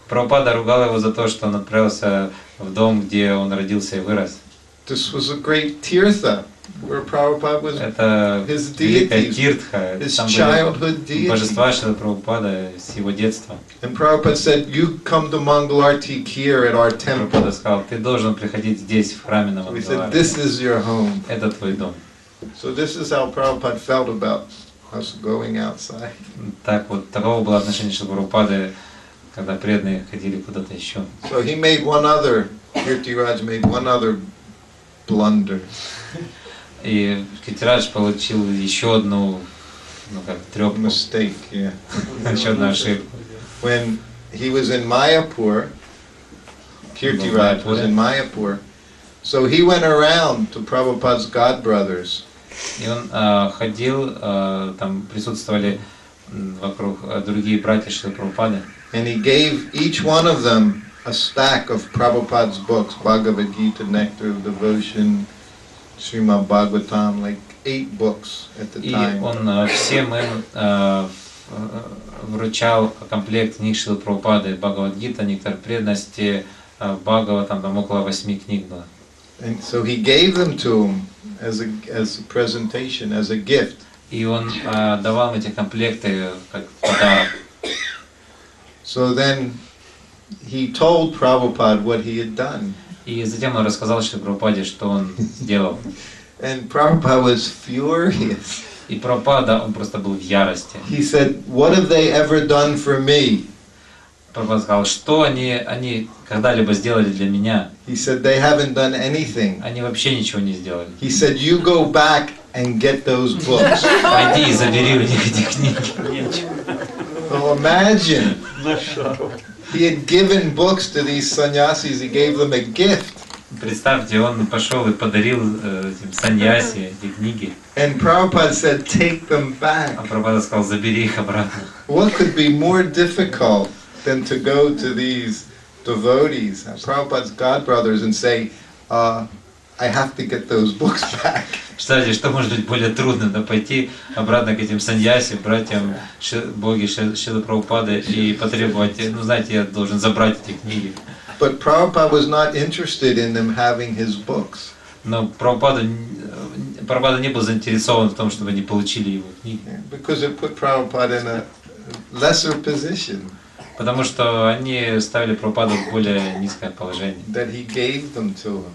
Прабхупада ругал его за то, что он отправился в дом, где он родился и вырос. This was a great tirtha, where Prabhupada was Это his великая deities, тиртха, his там childhood были deities. божества Шрилы Прабхупады с его детства. And Prabhupada said, you come to Mangalarti here at our temple. Прабхупада сказал, ты должен приходить здесь, в храме на We said, Мангалараде. this is your home. Это твой дом. So this is how Prabhupada felt about us going outside. Так вот, таково было отношение Шрилы Прабхупады, когда преданные ходили куда-то еще. So he made Kirtiraj made one other blunder. И Киртирадж получил еще одну, трёпку. Mistake, yeah. Еще одну ошибку. When he was in Mayapur, Kirtiraj was in Mayapur, so he went around to Prabhupada's godbrothers. И он ходил, там присутствовали вокруг другие братья Шрилы Прабхупады. And he gave each one of them a stack of Prabhupada's books, Bhagavad Gita, Nectar of Devotion, Srimad Bhagavatam, like 8 books at the time. И он всем им вручал комплект книг Шрилы Прабхупады, Бхагавад-гита, Нектар преданности, Бхагаватам, там около 8 книг было. And so he gave them to him as a presentation, as a gift. И он давал им эти комплекты как подарок. So then he told Prabhupada what he had done. И затем он рассказал Шриле Прабхупаде, что он сделал. And Prabhupada was furious. И Прабхупада, он просто был в ярости. He said, "What have they ever done for me?" Прабхупада сказал, что они когда-либо сделали для меня. He said, "They haven't done anything." Они вообще ничего не сделали. He said, "You go back and get those books." Пойди и забери у них эти книги. Well, imagine. He had given books to these sannyasis. He gave them a gift. Представьте, он пошел и подарил этим саньяси эти книги. And Prabhupada said, "Take them back." А Прабхупада сказал, забери их обратно. What could be more difficult than to go to these devotees, Prabhupada's godbrothers, and say, "I have to get those books back." Кстати, что может быть более трудно, да, пойти обратно к этим саньяси, братьям боги Шрилы Прабхупады и потребовать, ну знаете, я должен забрать эти книги. But Prabhupada was not interested in them having his books. Но Прабхупада не был заинтересован в том, чтобы они получили его книги. Because it put Prabhupada in a lesser position. Потому что они ставили Прабхупаду в более низкое положение. That he gave them to him.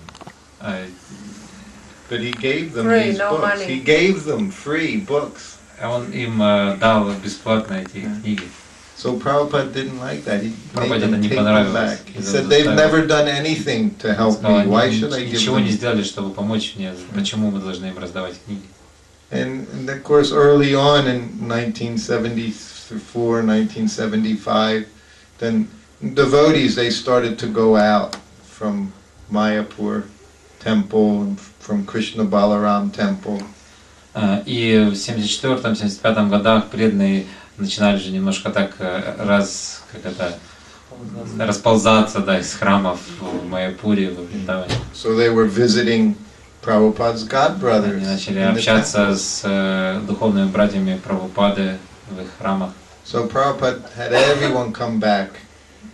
But he gave them free, these no books. Money. He gave them free books. Он им дал бесплатно эти книги. So Prabhupada didn't like that. He made Прабхупаде это them не take them понравилось. back. He said, "They've never done anything to help me. Why should I give Ничего не them?" сделали, чтобы помочь мне. Почему мы должны им раздавать книги? And of course, early on in 1974, 1975, then devotees, they started to go out from Mayapur temple and from Krishna Balaram temple. И в 74-75 годах преданные начинали же немножко так расползаться, да, из храмов в Майяпуре, в Вриндаване. So they were visiting Prabhupada's godbrothers. Они начали общаться с духовными братьями Прабхупады в их храмах. So Prabhupada had everyone come back.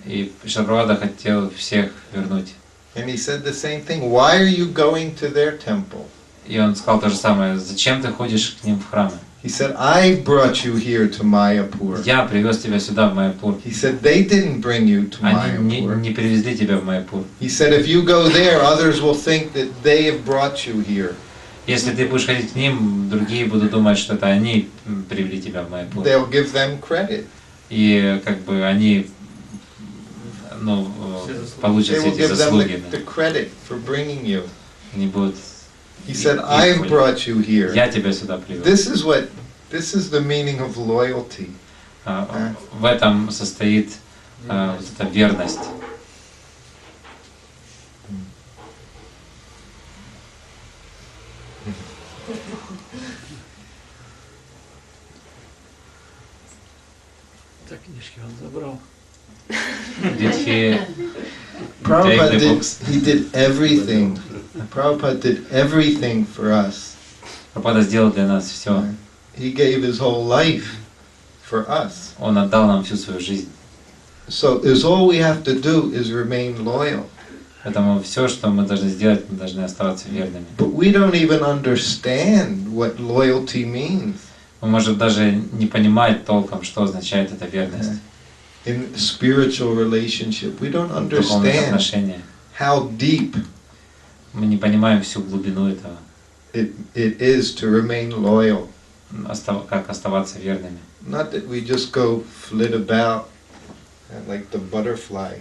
И Шрила Прабхупада хотел всех вернуть. And he said the same thing. Why are you going to their temple? И он сказал то же самое. Зачем ты ходишь к ним в храмы? He said, "I brought you here to Mayapur." Я привез тебя сюда в Майяпур. He said, "They didn't bring you to Они Mayapur." не привезли тебя в Майяпур. He said, "If you go there, others will think that they have brought you here." Если ты будешь ходить к ним, другие будут думать, что это они привели тебя в Майяпур. They'll give them credit. И как бы они, ну, получат They will эти give them заслуги. the credit for bringing you. Они будут. He said, "I've brought you here." Я тебя сюда привел. This is the meaning of loyalty. В этом состоит вот эта верность. Так, книжки он забрал. Prabhupada did everything. Prabhupada did everything for us. Прабхупада сделал для нас все. He gave his whole life for us. Он отдал нам всю свою жизнь. So all we have to do is remain loyal. Поэтому все, что мы должны сделать, мы должны оставаться верными. But we don't even understand what loyalty means. Мы можем даже не понимать толком, что означает эта верность. In spiritual relationship, we don't В духовных understand отношениях. how deep Мы не понимаем всю глубину этого. it is to remain loyal. Как оставаться верными. Not that we just go flit about like the butterfly,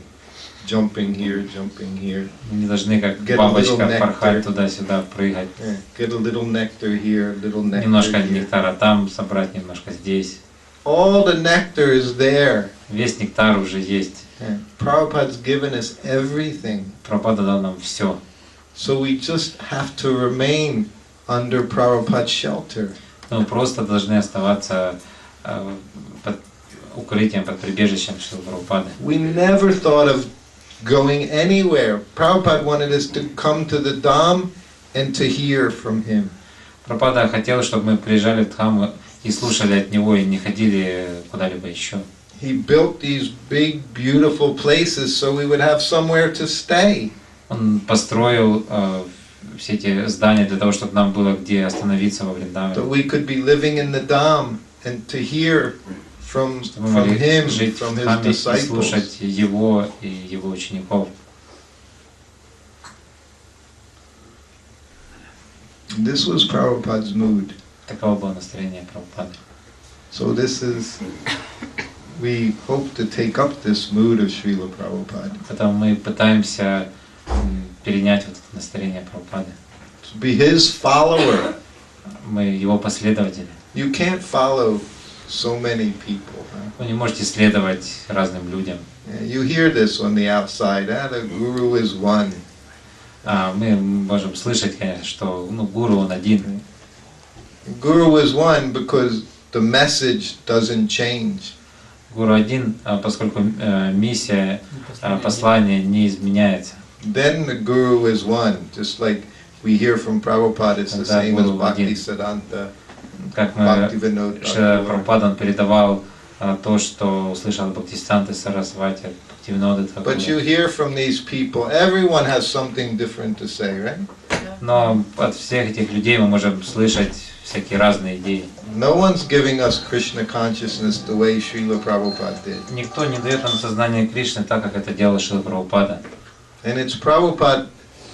jumping here, jumping here. Мы не должны как Get a бабочка little nectar. порхать туда-сюда, прыгать. Yeah, get a little nectar here, a little nectar Немножко here. нектара там собрать, немножко здесь. All the nectar is there. Весь нектар уже есть. Yeah. Prabhupada's given us everything. Прабхупада дал нам все. So we just have to remain under Prabhupada's shelter. Мы просто должны оставаться под укрытием, под прибежищем Шрилы Прабхупады. We never thought of going anywhere. Prabhupada wanted us to come to the Dham and to hear from him. Прабхупада хотел, чтобы мы приезжали в Дхамму и слушали от него, и не ходили куда-либо еще. He built these big, beautiful places so we would have somewhere to stay. Он построил все эти здания для того, чтобы нам было где остановиться во Вриндаване. So we could be living in the Dham and to hear from Чтобы мы могли him, жить from в his Дхамме и disciples. слушать его и его учеников. This was Prabhupada's mood. Таково было настроение Прабхупады. So this is, we hope to take up this mood of Srila Prabhupada. Поэтому мы пытаемся перенять вот это настроение Прабхупады. To be his follower. Мы его последователи. You can't follow so many people. Huh? Вы не можете следовать разным людям. You hear this on the outside. The guru is one. Мы можем слышать, конечно, что гуру он один. Guru is one because the message doesn't change. Гуру один, поскольку миссия, послание не изменяется. Then the guru is one, just like we hear from Prabhupada, it's the same as Bhaktisiddhanta. Как мы, Шрила Прабхупада, он передавал то, что услышал от Бхактисиданты Сарасвати, от Бхактивиноды Тхакура. But you hear from these people, everyone has something different to say, right? Но от всех этих людей мы можем слышать всякие разные идеи. No one's giving us Krishna consciousness the way Srila Prabhupada did. Никто не дает нам сознание Кришны так, как это делал Шрила Прабхупада. And it's Prabhupada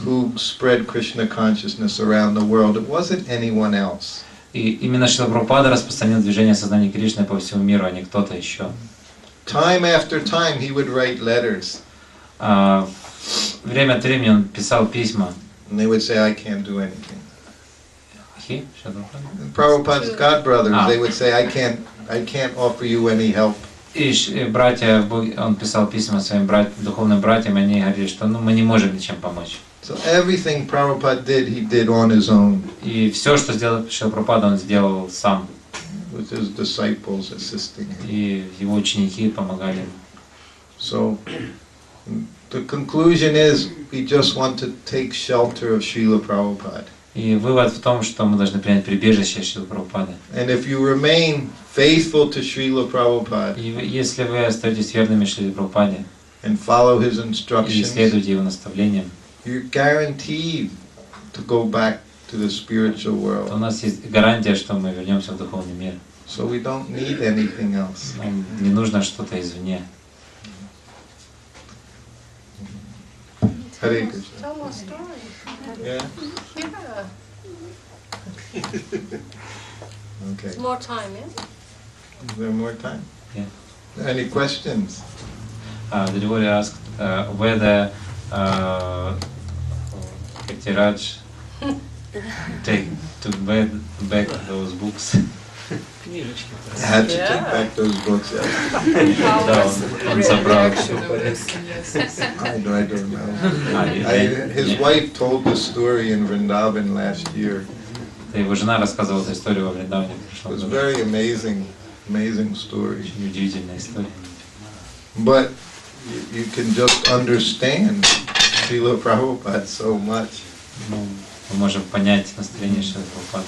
who spread Krishna consciousness around the world. It wasn't anyone else. И именно Шрила Прабхупада распространил движение сознания Кришны по всему миру, а не кто-то еще. Time after time he would write letters. Время от времени он писал письма. And they would say, I can't do anything. He? And Prabhupada's god brothers, they would say, I can't offer you any help. И братья, он писал письма своим духовным братьям, и они говорили, что мы не можем ничем помочь. So everything Prabhupada did, he did on his own. И все, что сделал Шрила Прабхупада, он сделал сам. With his disciples assisting him. И его ученики помогали ему. So the conclusion is, we just want to take shelter of Srila Prabhupada. И вывод в том, что мы должны принять прибежище Шрилы Прабхупады. And if you remain faithful to Srila Prabhupada, И если вы остаетесь верными Шриле Прабхупаде and follow his и instructions, следуете его наставлениям, you're guaranteed to go back to the spiritual то у world. нас есть гарантия, что мы вернемся в духовный мир. So we don't need anything else. Нам не нужно что-то извне. Hare Krishna. Tell more stories. Yeah. Yeah. Okay. There's more time, yeah? Is there more time? Yeah. Any questions? The devotee asked whether Katiraj took back those books. I had to take back those books. Yeah. Да, он собрал. I don't know. His wife told the story in Vrindavan last year. Его жена рассказывала эту историю во Вриндаване. It was very amazing story. Очень удивительная история. But you can just understand Srila Prabhupada so much. Мы можем понять настроение Шрилы Прабхупады.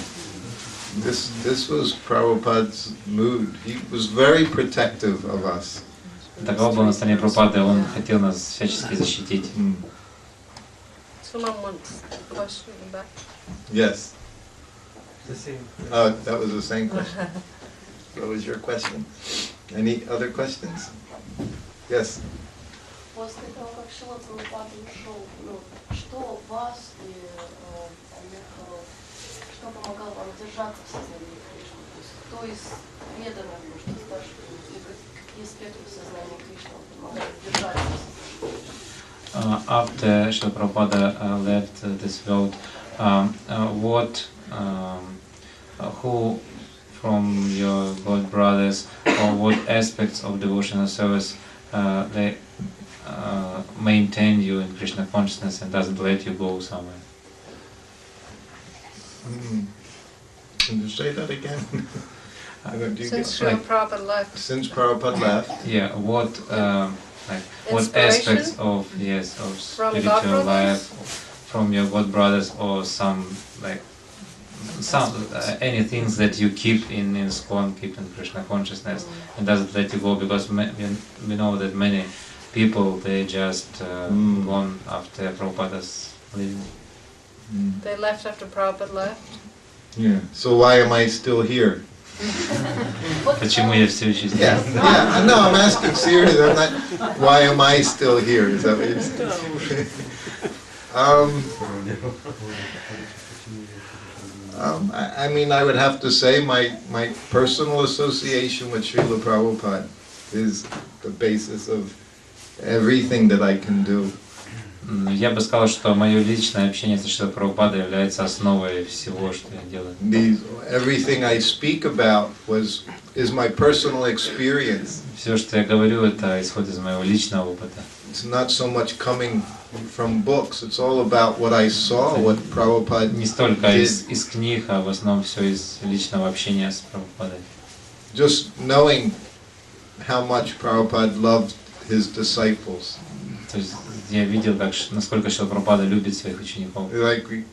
This was Prabhupada's mood. He was very protective of us. Таково было настроение Прабхупады, он хотел нас всячески защитить. Someone wants a question in the back. Yes. The same. That was the same question. What was your question? Any other questions? Yes. После того, как Шрила Прабхупада ушел, ну, что вас и Амекхалу, что помогало вам держаться в сознании Кришны? То есть кто из преданных, может, из старших, какие аспекты сознания Кришны вам помогали держаться в сознании Кришны? After Srila Prabhupada left this world, who from your God brothers or what aspects of devotional service they maintain you in Krishna consciousness and doesn't let you go somewhere? Can you say that again? Since Srila Prabhupada left. Since Prabhupada left. Yeah, what what Inspiration? aspects of From spiritual God life from your God brothers or some any things that you keep in ISKCON, keep in Krishna consciousness and doesn't let you go, because we know that many people they just gone after Prabhupada's leaving. They left after Prabhupada left. Yeah. So why am I still here? Почему я все еще здесь? Yeah. No, I'm asking seriously. I'm not. Why am I still here? Is that what you're saying? I mean, I would have to say my personal association with Srila Prabhupada is the basis of everything that I can do. Я бы сказал, что мое личное общение с Шрилой Прабхупадой является основой всего, что я делаю. Everything I speak about is my personal experience. Все, что я говорю, это исходит из моего личного опыта. It's not so much coming from books. It's all about what I saw, what Prabhupada Не столько did. из книг, а в основном все из личного общения с Прабхупадой. Just knowing how much Prabhupada loved his disciples. То есть я видел, насколько Шрила Прабхупада любит своих учеников. Like we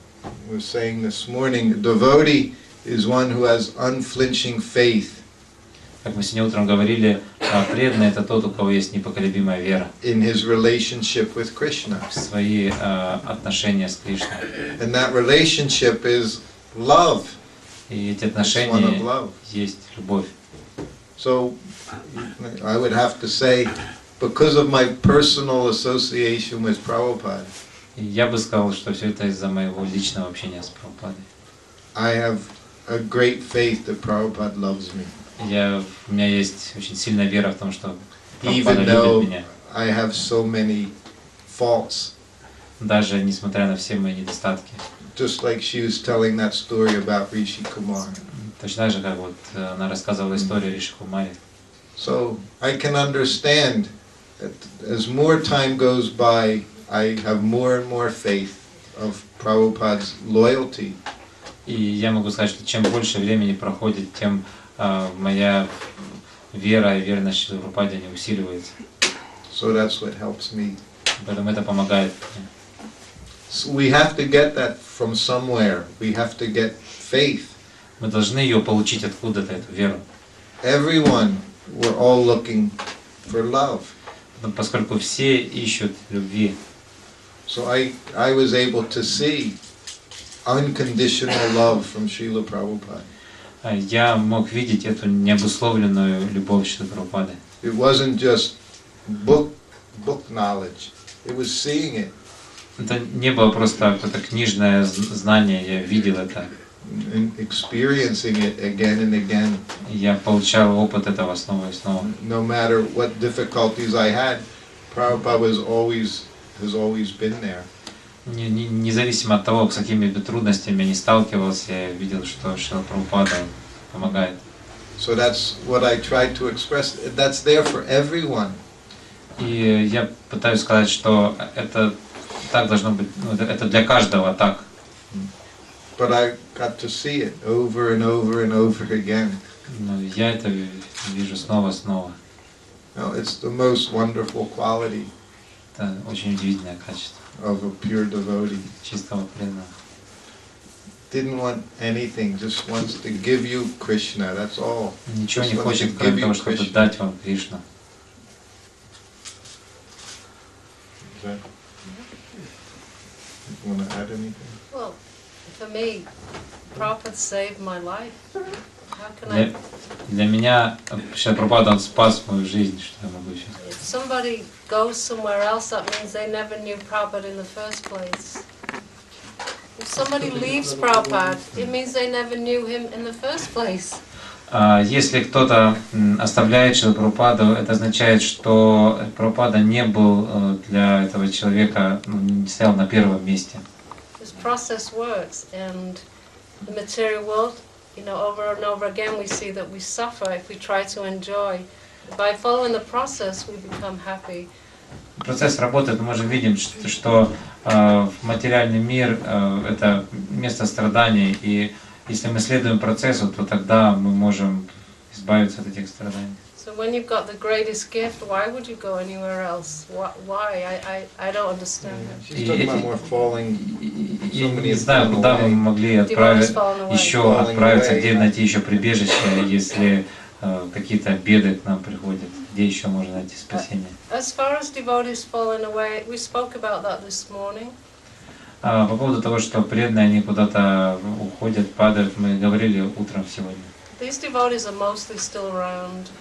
were saying this morning, a devotee is one who has unflinching faith Как мы сегодня утром говорили, преданный это тот, у кого есть непоколебимая вера in his relationship with Krishna. в свои отношения с Кришной. And that relationship is love. И эти It's one of отношения love. есть любовь. So I would have to say, because of my personal association with Prabhupada, И я бы сказал, что все это из-за моего личного общения с Прабхупадой. I have a great faith that Prabhupada loves me. У меня есть очень сильная вера в том, что Прабхупада Even though любит меня. I have so many faults. Даже несмотря на все мои недостатки. Just like she was telling that story about Rishi Kumar. Точно так же, как вот она рассказывала историю Риши Кумари. So I can understand that as more time goes by, I have more and more faith of Prabhupada's loyalty. И я могу сказать, что чем больше времени проходит, тем моя вера и верность Шриле Прабхупаде не усиливается. So that's what helps me. Поэтому это помогает. So we have to get that from somewhere. We have to get faith. Мы должны ее получить откуда-то, эту веру. Everyone, we're all looking for love. Поскольку все ищут любви. So I was able to see unconditional love from Srila Prabhupada. Я мог видеть эту необусловленную любовь Шрилы Прабхупады. It wasn't just book knowledge. It was seeing it. Это не было просто какое-то книжное знание, я видел это. And experiencing it again and again. Я получал опыт этого снова и снова. No matter what difficulties I had, Prabhupada has always been there. Независимо от того, с какими бы трудностями я не сталкивался, я видел, что Шрила Прабхупада помогает. So that's what I tried to express. That's there for everyone. И я пытаюсь сказать, что это так должно быть, это для каждого так. But I got to see it over and over and over again. Но я это вижу снова и снова. No, it's the most wonderful quality Это очень удивительное качество of a pure devotee. чистого преданного. Didn't want anything, just wants to give you Krishna, that's all. Ничего не Just wants хочет, to кроме give того, you чтобы Krishna. дать вам Кришну. You want to add anything? Well, for me, Prabhupada saved my life. can I? Для меня Шрила Прабхупада, он спас мою жизнь, что я могу еще сказать. If somebody goes somewhere else, that means they never knew Prabhupada in the first place. If somebody leaves Prabhupada, it means they never knew him in the first place. Если кто-то оставляет Шрилу Прабхупаду, это означает, что Прабхупада не был для этого человека, не стоял на первом месте. This process works, and the material world, over and over again we see that we suffer if we try to enjoy. By following the process, we become happy. Процесс работает, мы же видим, что материальный мир это место страданий, и если мы следуем процессу, то тогда мы можем избавиться от этих страданий. So when you've got the greatest gift, why would you go anywhere else? Why? I don't understand that. She's talking about more falling. И не знаю, куда мы могли еще отправиться, где найти еще прибежище, если какие-то беды к нам приходят, где еще можно найти спасение. As far as devotees falling away, we spoke about that this morning. По поводу того, что преданные, они куда-то уходят, падают, мы говорили утром сегодня. These devotees are mostly still around.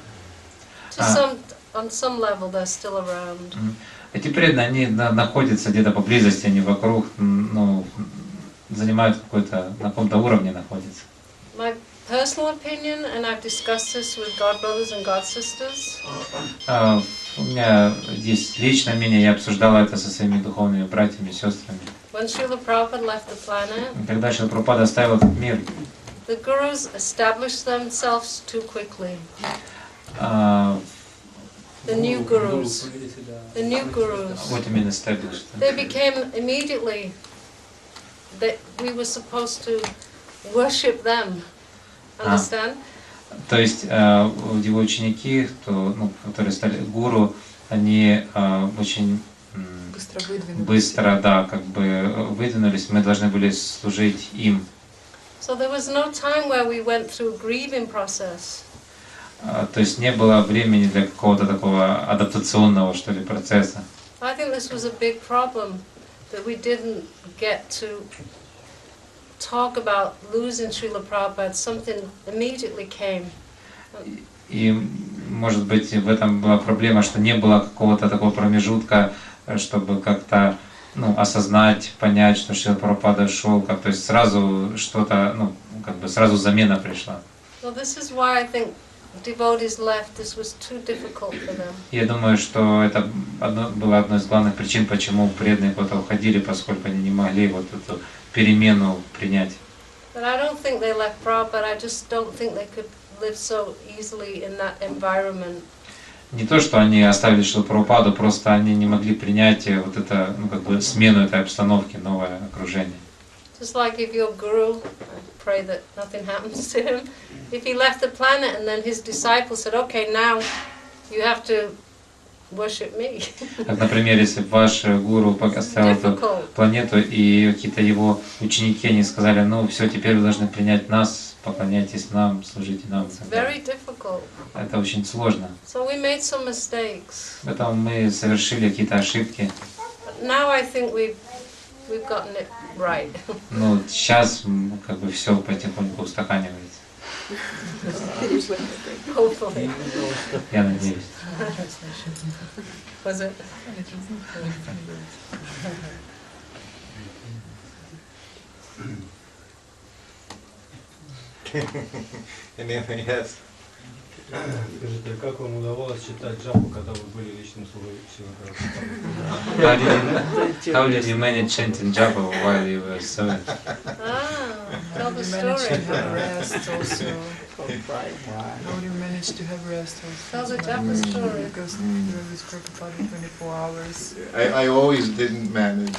On some level, they're still around. Эти преданные, они находятся где-то поблизости, они вокруг, занимают на каком-то уровне находятся. My personal opinion, and I've discussed this with God brothers and God sisters. У меня есть личное мнение, я обсуждала это со своими духовными братьями и сестрами. When Srila Prabhupada left the planet, когда Шрила Прабхупада оставил этот мир, the gurus established themselves too quickly. The new gurus. What do you mean established? They became immediately that we were supposed to worship them. Understand? То есть его ученики, которые стали гуру, они очень быстро, выдвинулись. Мы должны были служить им. So there was no time where we went through grieving process. То есть не было времени для какого-то такого адаптационного, что ли, процесса. I think this was a big problem that we didn't get to talk about losing Srila Prabhupada. Something immediately came. И, может быть, в этом была проблема, что не было какого-то такого промежутка, чтобы как-то осознать, понять, что Шрила Прабхупада шел, то есть сразу что-то, сразу замена пришла. Well, this is why I think devotees left. This was too difficult for them. Я думаю, что это было одной из главных причин, почему преданные куда-то уходили, поскольку они не могли вот эту перемену принять. But I don't think they left Prabhupada. I just don't think they could live so easily in that environment. Не то, что они оставили Шрилу Прабхупаду, просто они не могли принять вот это, смену этой обстановки, новое окружение. Just like if your guru, I pray that nothing happens to him, if he left the planet and then his disciples said, okay, now you have to worship me. Как, например, если ваш гуру оставил эту планету, и какие-то его ученики, они сказали, все, теперь вы должны принять нас, поклоняйтесь нам, служите нам. Very difficult. Это очень сложно. So we made some mistakes. Поэтому мы совершили какие-то ошибки. But now I think we've gotten it right. Сейчас все потихоньку устаканивается. Hopefully. Я надеюсь. Was it? Anything else? Скажите, как вам удавалось читать джапу, когда вы были личным слугой Шрила Прабхупады? How did you manage chanting japa while you were serving? Tell the Manage to story. have rest also. How do you manage to have rest also? Tell the japa story. Because you were with Prabhupada 24 hours. I always didn't manage.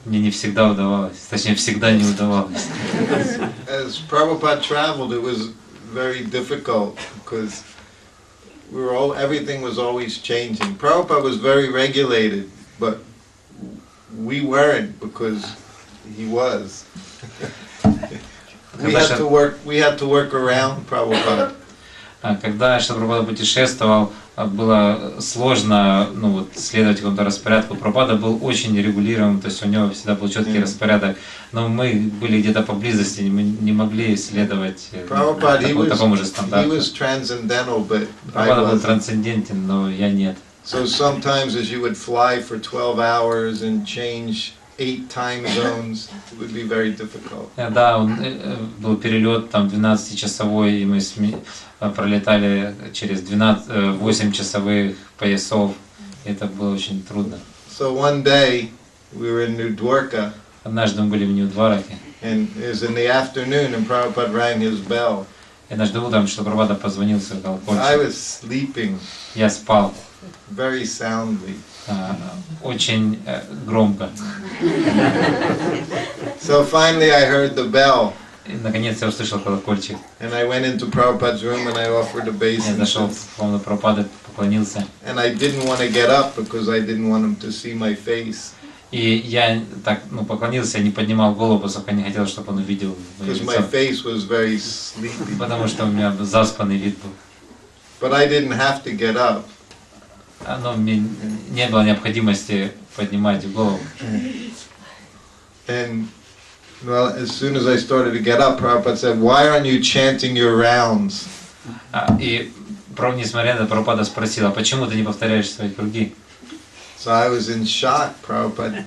Мне не всегда удавалось, точнее всегда не удавалось. As Prabhupada traveled, it was very difficult because everything was always changing. Prabhupada was very regulated, but we weren't because he was. We had to work around Prabhupada. Когда Шрила Прабхупада путешествовал, было сложно следовать какому-то распорядку. Прабхупада был очень регулируемым, то есть у него всегда был четкий распорядок. Но мы были где-то поблизости, мы не могли следовать такому же стандарту. Прабхупада был трансцендентен, но я нет. So sometimes as you would fly for 12 hours and change 8 time zones, it would be very difficult. Да, был перелет там 12-часовой, и мы пролетали через 8 часовых поясов. Это было очень трудно. So one day we were in New Dwarka. Однажды мы были в Нью-Двараке. And it was in the afternoon, and Prabhupada rang his bell. Однажды утром Шрила Прабхупада позвонил в свой колокольчик. I was sleeping. Я спал. Very soundly. Очень громко. So finally I heard the bell. И наконец я услышал колокольчик. And I went into Prabhupada's room and I offered a Я зашел obeisance. в комнату Прабхупады, поклонился. And I didn't want to get up because I didn't want him to see my face. И я так, поклонился, не поднимал голову, поскольку не хотел, чтобы он увидел мое Because my лицо. face was very sleepy. Потому что у меня заспанный вид был. But I didn't have to get up. Но мне не было необходимости поднимать голову. And well, as soon as I started to get up, Prabhupada said, "Why aren't you chanting your rounds?" И несмотря на это, Прабхупада спросила, почему ты не повторяешь свои круги? So I was in shock. Prabhupada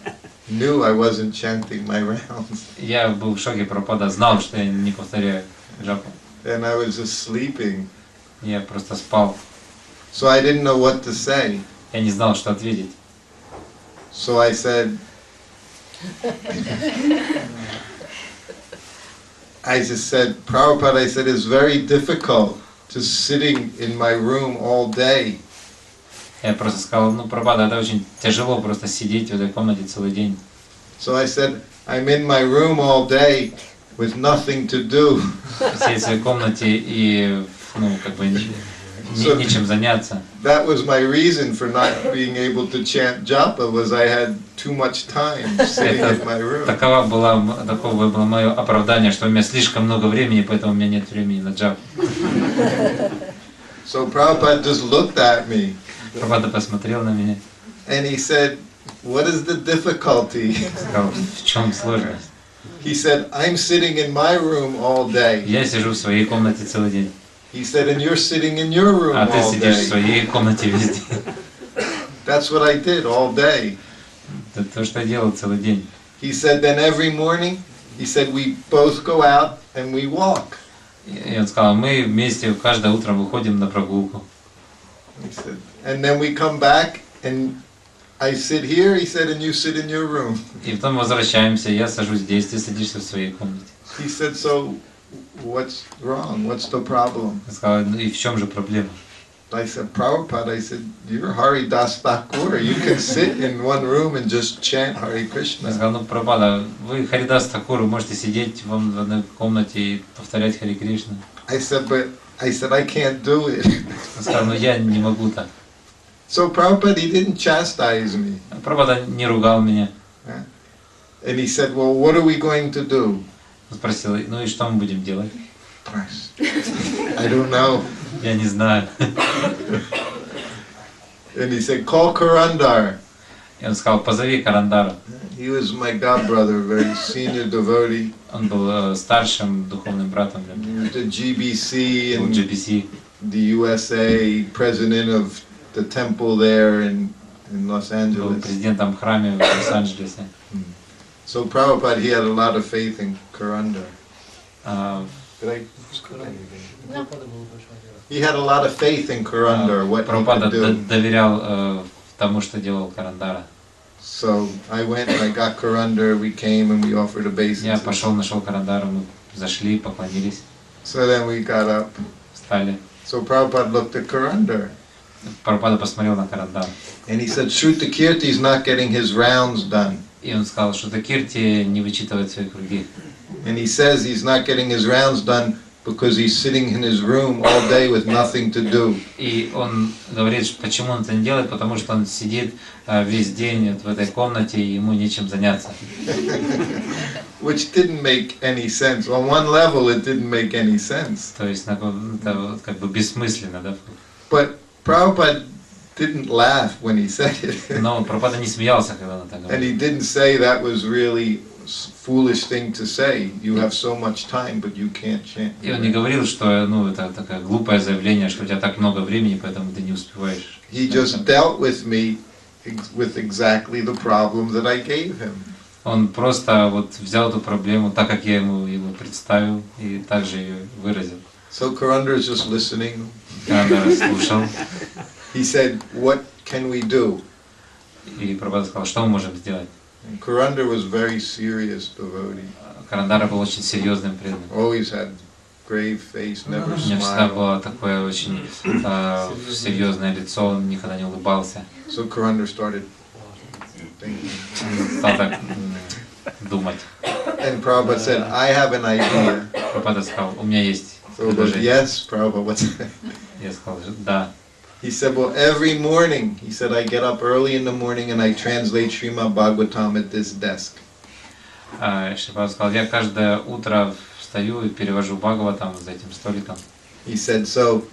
knew I wasn't chanting my rounds. Я был в шоке, Прабхупада знал, что я не повторяю джапу. And I was just sleeping. Я просто спал. So I didn't know what to say. Я не знал, что ответить. So I said, Prabhupada, I said, it's very difficult to sitting in my room all day. Я просто сказал, Прабхупада, это очень тяжело просто сидеть в этой комнате целый день. So I said, I'm in my room all day with nothing to do. Сидеть в своей комнате и, нечем заняться. That was my reason for not being able to chant japa, was I had too much time sitting in my room. Таково было мое оправдание, что у меня слишком много времени, поэтому у меня нет времени на джапу. So Prabhupada just looked at me. Прабхупада посмотрел на меня. And he said, what is the difficulty? Сказал, в чем сложность? He said, I'm sitting in my room all day. Я сижу в своей комнате целый день. He said, and you're sitting in your room А ты all сидишь в day. своей комнате весь день. That's what I did all day. Это то, что я делал целый день. He said, then every morning, he said, we both go out and we walk. И он сказал, мы вместе каждое утро выходим на прогулку. He said, and then we come back and I sit here, he said, and you sit in your room. И потом возвращаемся, я сажусь здесь, ты садишься в своей комнате. He said, so what's wrong? What's the problem? Я сказал, и в чем же проблема? I said, Prabhupada, I said, you're Haridas Thakur. You can sit in one room and just chant Hare Я Krishna. сказал, Прабхупада, вы Харидас Такур, вы можете сидеть в одной комнате и повторять Харе Кришна. I said, I can't do it. Он сказал, я не могу так. So Prabhupada, he didn't chastise me. Прабхупада не ругал меня. And he said, well, what are we going to do? Он спросил, и что мы будем делать? I don't know. Я не знаю. And he said, call Karandar. И он сказал, позови Карандара. He was my godbrother, very senior devotee. Он был старшим духовным братом для He меня. was the GBC Был and GBC, the USA, president of the temple there in Los был Angeles. президентом в храме в Лос-Анджелесе. So Prabhupada, he had a lot of faith in Karandar. He had a lot of faith in Karandar, what he Прабхупада could do. доверял тому, что делал Карандара. So I went and I got Karandar, we came and we offered Я obeisances. пошел, нашел Карандара, мы зашли, поклонились, So then we got up. встали. So Prabhupada looked at Karandar Прабхупада посмотрел на Карандара. and he said, Shrutakirti is not getting his rounds дone. И он сказал, что Шрутакирти не вычитывает свои круги. And he says he's not getting his rounds done because he's sitting in his room all day with nothing to do. И он говорит, почему он это не делает, потому что он сидит весь день в этой комнате, и ему нечем заняться. Which didn't make any sense. On one level, it didn't make any sense. То есть это как бы бессмысленно, да? But Prabhupada didn't laugh when he said it. Но Прабхупада не смеялся, когда он это And говорил. he didn't say that was really foolish thing to say. You have so much time, but you can't chant. И он не говорил, что это такое глупое заявление, что у тебя так много времени, поэтому ты не успеваешь. He just dealt with me with exactly the problem that I gave him. Он просто вот взял эту проблему так, как я его представил, и также ее выразил. So Karandra is just listening. Карандара слушал, He said, "What can we do?" и Прабхупада сказал, что мы можем сделать. And Karandra was very serious devotee. Карандара был очень серьезным преданным. Always had grave face, never У него всегда smiled. было такое очень серьезное лицо, он никогда не улыбался. So Karandra started thinking. Он стал так думать. And Prabhupada said, "I have an idea." Прабхупада сказал, у меня есть So he goes, предложение. "Yes, Prabhupada, what's that?" Я сказал, да. He said, "Well, every morning," he said, "I get up early in the morning and I translate Srimad Bhagavatam at this desk." Шрипада сказал, я каждое утро встаю и перевожу Бхагаватам за этим столиком. He said, "So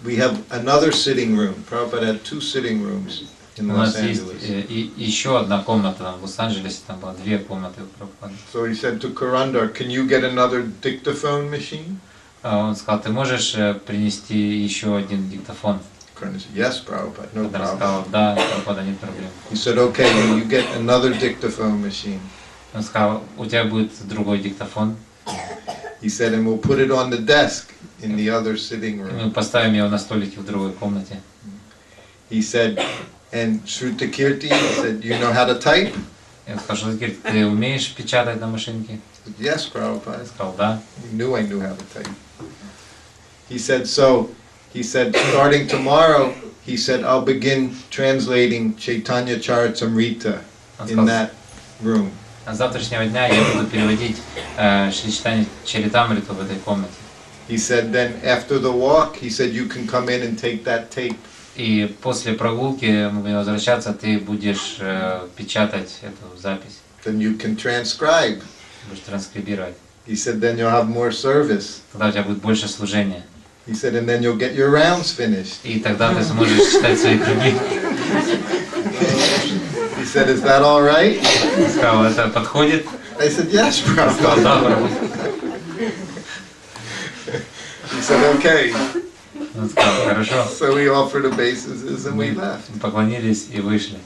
we have another sitting room." Prabhupada had 2 sitting rooms in У Los нас есть Angeles. еще одна комната там в Лос-Анджелесе, там было 2 комнаты у Прабхупады. So he said to Karandar, "Can you get another dictaphone machine?" Он сказал, ты можешь принести еще один диктофон? Karandar said, "Yes, Prabhupada, no Прабхупада problem." сказал, да, Прабхупада, нет проблем. He said, "Okay, well, you get another dictaphone machine." Он сказал, у тебя будет другой диктофон, He said, "And we'll put it on the desk in the other sitting и мы room." поставим его на столике в другой комнате. He said, "And Shrutakirti," he said, "you know how to type?" И он сказал, Шрутакирти, ты умеешь печатать на машинке? I said, "Yes, Prabhupada." Я сказал, да. He knew I knew how to type. He said, starting tomorrow, he said, I'll begin translating Chaitanya Charitamrita Он in сказал, that room. с завтрашнего дня я буду переводить Шри Чайтанья Чаритамриту в этой комнате. He said, then after the walk, he said, you can come in and take that tape. И после прогулки мы будем возвращаться, ты будешь печатать эту запись, Then you can transcribe. будешь транскрибировать. He said, then you'll have more service. Тогда у тебя будет больше служения. He said, and then you'll get your rounds finished. И тогда ты сможешь читать свои круги. He said, is that all right? Он сказал, это подходит? I said, yes, Он сказал, да, Prabhupada. Прабху. He said, okay. Он сказал, хорошо. So we offered obeisances and we left. Мы поклонились и вышли.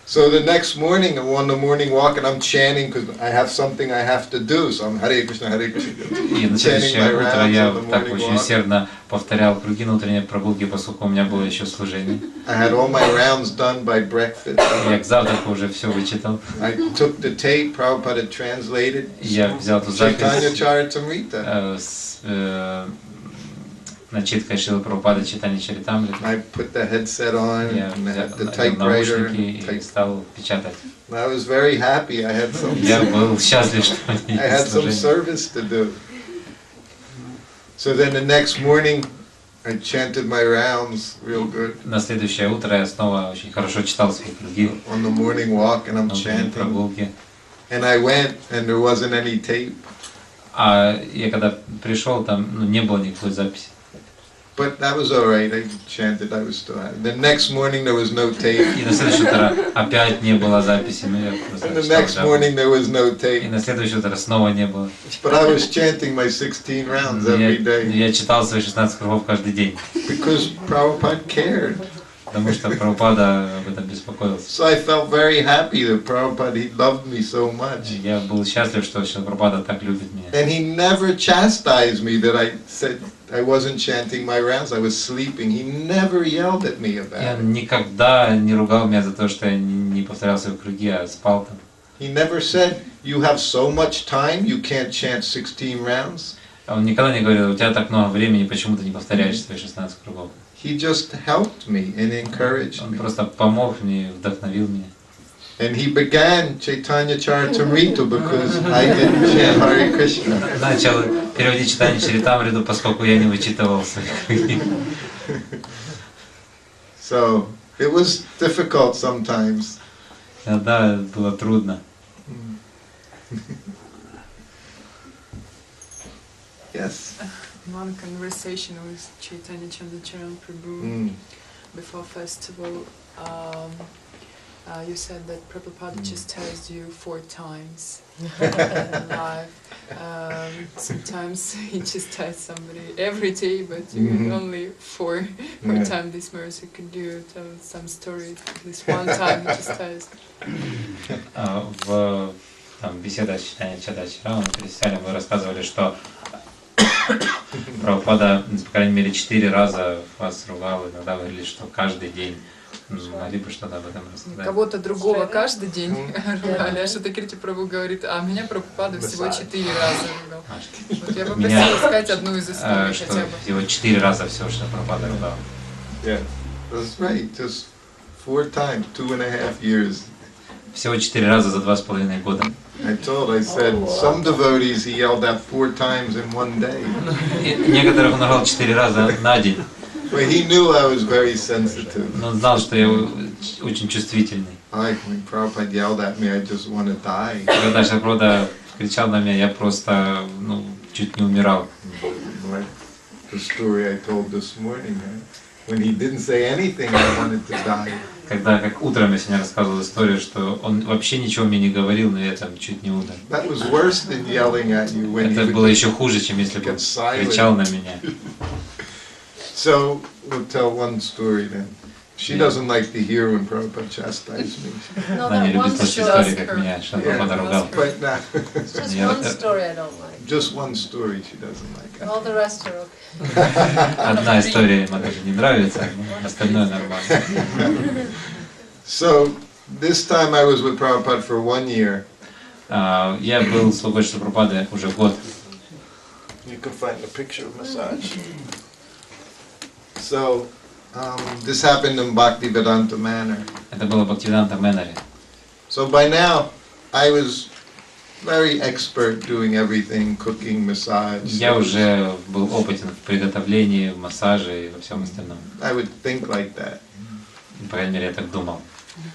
So the next morning, I'm on the morning walk and I'm chanting because I have something I have to do. So I'm Hare Krishna, Hare Krishna. И на Chanting следующее my утро rounds я on the так morning очень walk. усердно повторял круги на утренней прогулке, поскольку у меня было еще служение. I had all my rounds done by breakfast. Я к завтраку уже все вычитал. I took the tape, Prabhupada had translated Я взял эту Chaitanya запись Charitamrita. с начиткой Шрилы Прабхупады Чайтанья Чаритамриты. I put the headset on Я and I had the взял typewriter. наушники и стал печатать. And I was very happy. I had some Я был счастлив, что у меня I had есть some служение. service to do. So then the next morning, I chanted my rounds real good На следующее утро я снова очень хорошо читал свои круги on the morning walk, and I'm на утренней chanting. прогулке. And I went, and there wasn't any tape. А я когда пришел, там не было никакой записи. But that was all right. I chanted. I was still happy. The next morning, there was no tape. И на следующее утро опять не было записи, но я And просто the читал next джапу. morning, there was no И tape. на следующее утро снова не было. But I was chanting my 16 rounds every day Я читал свои 16 кругов каждый день, because Prabhupada cared. потому что Прабхупада об этом беспокоился. So I felt very happy that Prabhupada, he loved me so much. Я был счастлив, что Шрила Прабхупада так любит меня. And he never chastised me that I said I wasn't chanting my rounds, I was sleeping. He never yelled at me И about it. он никогда не ругал меня за то, что я не повторял свои круги, а спал там. He never said, you have so much time, you can't chant 16 rounds. Он никогда не говорил, у тебя так много времени, почему ты не повторяешь свои 16 кругов. He just helped me and encouraged Он me. просто помог мне, вдохновил меня. And he began Chaitanya Charitamrita because I didn't chant Hare Krishna. Начал переводить читание Чаритамриту, поскольку я не вычитывал своих книг. So it was difficult sometimes. Да, было трудно. Yes. One conversation with Chaitanya Chandracharan Prabhu before festival. You said that Prabhupada chastised you 4 times live. Sometimes he chastised somebody every day, but you only 4 times this mercy. Could you tell some story? At least one time he chastised. В беседах с читанием Чадачараном вы рассказывали, что Прабхупада, по крайней мере, 4 раза вас ругал, иногда говорили, что каждый день. Могли бы что-то об этом рассказать? Кого-то другого каждый день ругали, а Шрутакирти Прабху говорит, а меня Прабхупада всего 4 раза ругал. Вот я попросила сказать одну из историй хотя бы. Всего 4 раза все, что Прабхупада ругал. Yeah, that's right. Just 4 times, 2.5 years. Всего 4 раза за 2,5 года. I said, some devotees he yelled at 4 times in one day. Некоторых он ругал 4 раза на день. But he knew I was very sensitive. Но он знал, что я очень чувствительный. When Prabhupada yelled at me, I just want to die. Когда Прабхупада кричал на меня, я просто чуть не умирал. Like the story I told this morning, when he didn't say anything, I wanted to die. Когда, как утром я сегодня рассказывал историю, что он вообще ничего мне не говорил, но я там чуть не умер. That was worse than yelling at you when Это было еще хуже, чем если бы он кричал на меня. So we'll tell one story then. She doesn't like to hear when Prabhupada chastises me. Она не любит слушать истории, как меня Прабхупада ругал. But not Just one story I don't like. just one story she doesn't like. All the rest are okay. Одна история ему даже не нравится, остальное нормально. So this time I was with Prabhupada for 1 year. Я был слугой Шрила Прабхупады уже год. You can find a picture of massage. So this happened in Bhaktivedanta Manor. Это было в Бхактивиданта Мэноре. So by now I was very expert doing everything, cooking, massage. Я уже был опытен в приготовлении, в массаже и во всем остальном. I would think like that. По крайней мере, я так думал.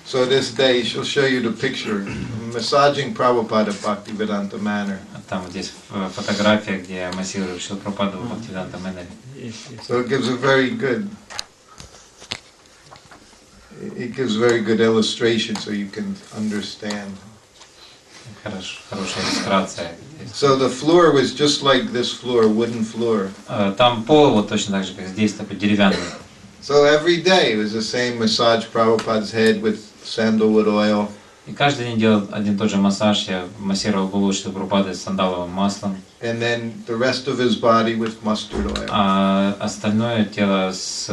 So this day she'll show you the picture, massaging Prabhupada at Bhaktivedanta Manor. Там вот есть фотография, где я массирую Шрилу Прабхупаду в Бхактивиданта Мэноре. So it gives a very good illustration so you can understand. Хорошая иллюстрация. So the floor was just like this floor, wooden floor. Там пол вот точно так же, как здесь, такой деревянный. So every day it was the same massage Prabhupada's head with sandalwood oil. И каждый день делал один и тот же массаж. Я массировал голову Шрилы Прабхупады с сандаловым маслом. And then the rest of his body with mustard oil. А остальное тело с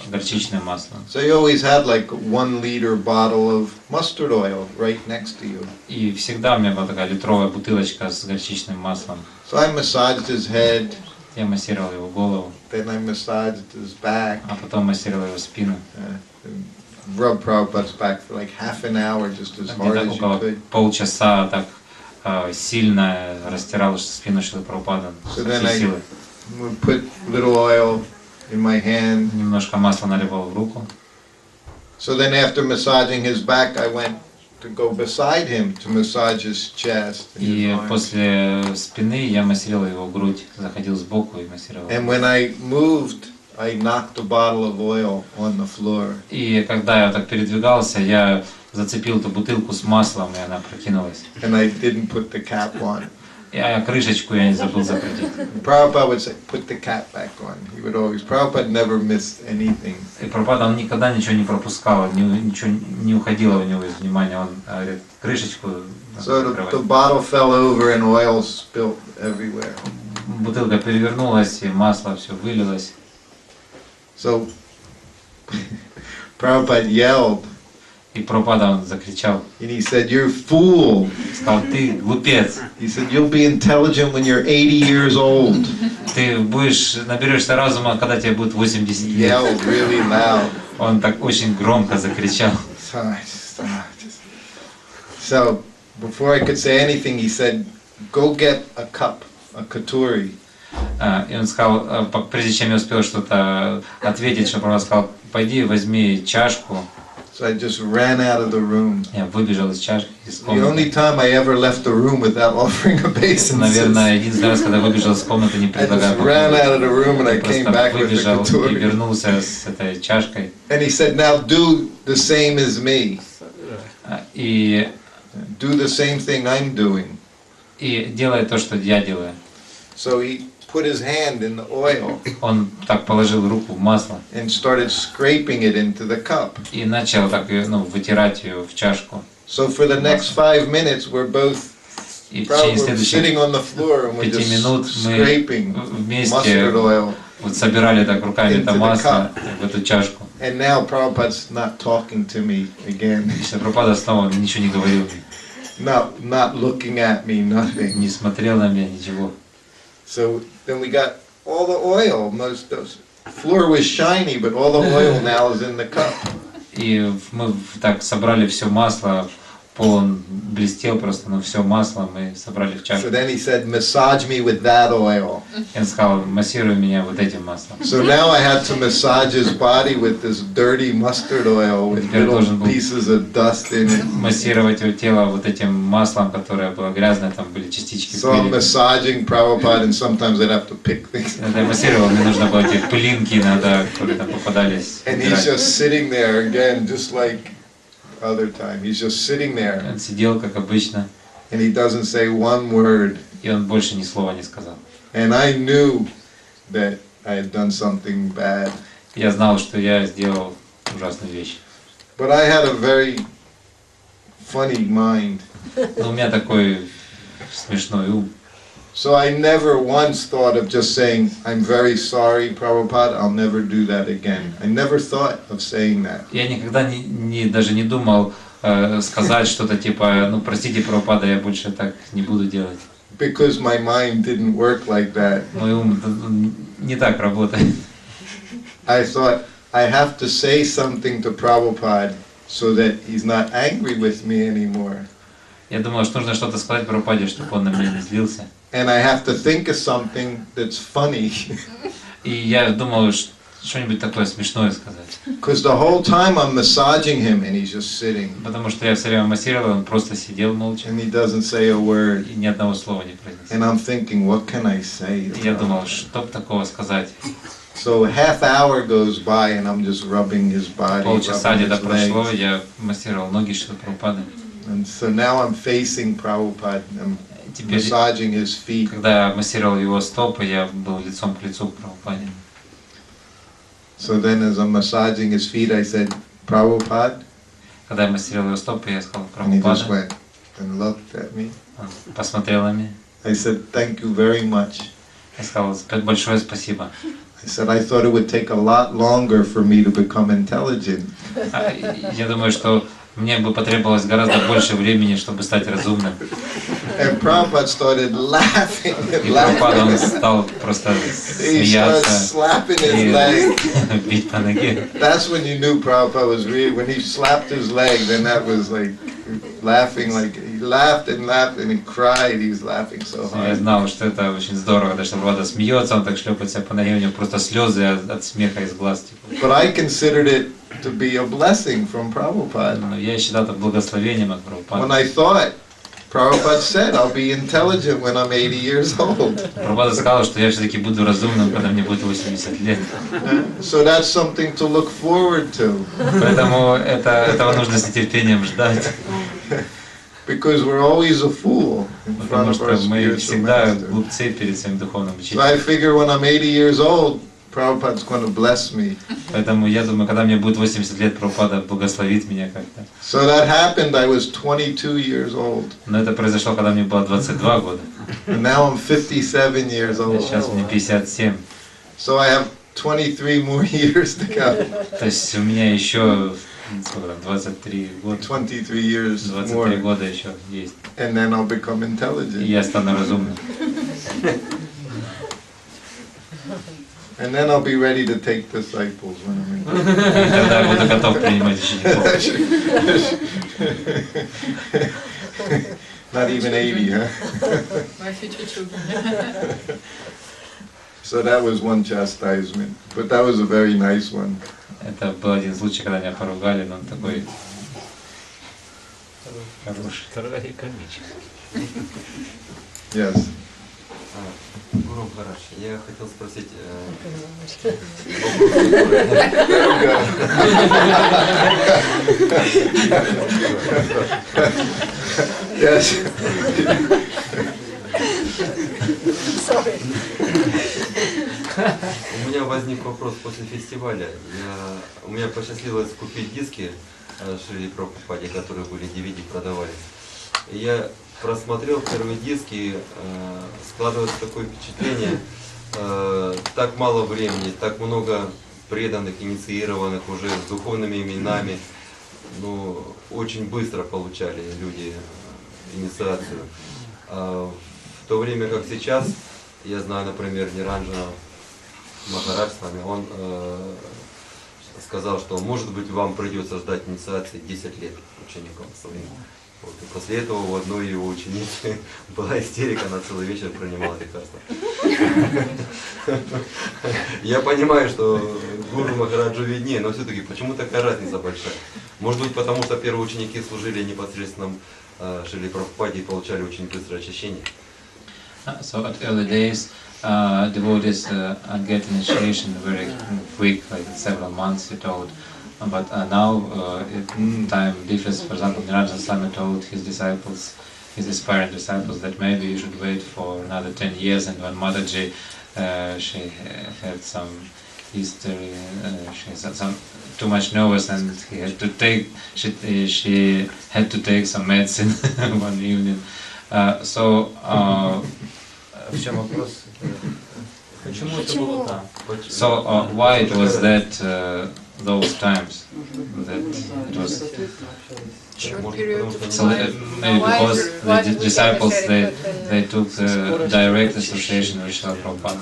горчичным маслом. So you always had like a 1 liter bottle of mustard oil right next to you. И всегда у меня была такая литровая бутылочка с горчичным маслом. So I massaged his head. Я массировал его голову. Then I massaged his back. А потом массировал его спину. Rub Prabhupada's back for like half an hour, just as hard as you could. Полчаса так сильно растирал спину Шрилы Прабхупады со всей силы. Would put little oil in my hand. Немножко масла наливал в руку. So then after massaging his back, I went to go beside him to massage his chest. И после спины я массировал его грудь, заходил сбоку и массировал. And when I moved, I knocked a bottle of oil on the floor. И когда я так передвигался, я зацепил эту бутылку с маслом, и она прокинулась. And I didn't put the cap on. А крышечку я не забыл закрутить. Prabhupada would say, put the cap back on. He would always, Prabhupada never missed anything. И Прабхупада, он никогда ничего не пропускал, ничего не уходило у него из внимания. Он говорит, крышечку So the bottle fell over and oil spilled everywhere. Бутылка перевернулась, и масло все вылилось. So Prabhupada yelled. И Прабхупада он закричал. And he said, "You're a fool." Сказал, ты глупец. He said, "You'll be intelligent when you're 80 years old." Ты наберешься разума, когда тебе будет 80 лет. Yelled really loud. Он так очень громко закричал. So, before I could say anything, he said, go get a cup, a katuri. И он сказал, прежде чем я успел что-то ответить, что Прабхупада сказал, пойди возьми чашку. So I just ran out of the room. Я выбежал из чашки, из The only комнаты. time I ever left the room without offering a basin. Наверное, единственный раз, когда выбежал из комнаты, не I предлагая just ran out покушать. of the room and I came Просто back with the выбежал и katuri. вернулся с этой чашкой. And he said, now do the same as me. И Do the same thing I'm doing. делай то, что я делаю. So he put his hand in the oil Он так положил руку в масло and started scraping it into the cup. и начал так вытирать ее в чашку. So for the next 5 minutes, we're both И в течение sitting следующих on the floor and we're 5 минут just мы scraping вместе mustard oil. вот собирали так руками это Into the масло в эту чашку. And now Prabhupada's not talking to me again, И Прабхупада снова ничего не говорил, not looking at me, nothing. не смотрел на меня, ничего. So then we got all the oil. The floor was shiny, but all the oil now is in the cup. И мы так собрали все масло, пол он блестел просто, но все масло мы собрали в So чашку. then he said, massage me with that oil. И он сказал, массируй меня вот этим маслом. So now I had to massage his body with this dirty mustard oil with Теперь little должен был pieces of dust in it. Массировать его тело вот этим маслом, которое было грязное, там были частички So I'm пыли. massaging Prabhupada and sometimes I'd have to pick things. Когда я массировал, мне нужно было эти пылинки иногда, которые там попадались. And he's just sitting there again, just like other time. He's just sitting there Он сидел, как обычно, and he doesn't say one word. и он больше ни слова не сказал. And I knew that I had done something bad. Я знал, что я сделал ужасную вещь. But I had a very funny mind. Но у меня такой смешной ум. So I never once thought of just saying, I'm very sorry, Prabhupada, I'll never do that again. I never thought of saying that. Я никогда даже не думал сказать что-то типа, ну простите, Прабхупада, я больше так не буду делать. Because my mind didn't work like that. Мой ум не так работает. I thought, I have to say something to Prabhupada so that he's not angry with me anymore. Я думал, что нужно что-то сказать Прабхупаде, чтобы он на меня не злился. And I have to think of something that's funny. И я думал, что-нибудь такое смешное сказать. Because the whole time I'm massaging him and he's just sitting. Потому что я все время массировал, он просто сидел молча And he doesn't say a word. и ни одного слова не произнес. And I'm thinking, what can I say? И я думал, что б такого сказать. So a half hour goes by and I'm just rubbing his body, Полчаса rubbing где-то his прошло, legs. я массировал ноги, что Прабхупады. And so now I'm facing Prabhupada. I'm Теперь, massaging his feet. когда я массировал его стопы, я был лицом к лицу к Прабхупаде. So then as I'm massaging his feet, I said, Prabhupada. Когда я массировал его стопы, я сказал, And he just Прабхупада. went and looked at me. Он посмотрел на меня. I said, thank you very much. Я сказал, большое спасибо. I said, I thought it would take a lot longer for me to become intelligent. Я думаю, что мне бы потребовалось гораздо больше времени, чтобы стать разумным. And Prabhupada started laughing and И Прабхупада, он laughing. стал просто He started смеяться slapping his и leg. бить по ноге. That's when you knew Prabhupada was real. When he slapped his leg, then that was like laughing, like he laughed and he cried. He was laughing so Я hard. знал, что это очень здорово, когда Прабхупада смеется, он так шлепает себя по ноге, у него просто слезы от смеха из глаз. But I considered it to be a blessing from Prabhupada. Но я считал это благословением от When Прабхупады. I thought, Prabhupada said, I'll be intelligent when I'm 80 years old. Прабхупада сказал, что я все-таки буду разумным, когда мне будет 80 лет. So that's something to look forward to. Поэтому этого нужно с нетерпением ждать. Because we're always a fool in front Потому of our что мы spiritual всегда master. глупцы перед своим духовным So учителем. I figure when I'm 80 years old, Prabhupada's going to bless me. Поэтому я думаю, когда мне будет 80 лет, Прабхупада благословит меня как-то. So that happened, I was 22 years old. Но это произошло, когда мне было 22 года. And now I'm 57 years А old. сейчас мне 57. So I have 23 more years to go. То есть у меня еще сколько там, 23 года. 23 years 23 more. года еще есть. And then I'll become И intelligent. я стану разумным. And then I'll be ready to take disciples when I'm in. И тогда я буду готов принимать учеников. Not even 80, huh? My future children. So that was one chastisement, but that was a very nice one. Это был один случай, когда меня поругали, но он такой хороший. Вторая комический. Yes. Гуру Махарадж, я хотел спросить... Yes. Sorry. У меня возник вопрос после фестиваля. У меня посчастливилось купить диски Шрили Прабхупаде, которые были DVD, продавались. И я просмотрел первые диски, складывается такое впечатление, так мало времени, так много преданных, инициированных уже с духовными именами, ну, очень быстро получали люди инициацию. В то время как сейчас, я знаю, например, Ниранджана Махарадж с вами, он сказал, что может быть вам придется ждать инициации 10 лет ученикам своим. Вот, и после этого у одной его ученицы была истерика, она целый вечер принимала лекарства. Я понимаю, что гуру Махараджу виднее, но все-таки почему такая разница большая? Может быть, потому что первые ученики служили непосредственно Шриле Прабхупаде и получали очень быстрое очищение? So at early days, devotees get initiation very quick, like several months, he told. But now time differs. For example, Niranjana Swami told his disciples, his aspiring disciples, that maybe you should wait for another 10 years. And when Mataji, she had some history, she had some too much nervous, and he had to take. She had to take some medicine one evening. В чем вопрос? Почему это было там? So why it was that those times that it was Short period of so time. maybe because the disciples they took the direct association with Srila Prabhupada.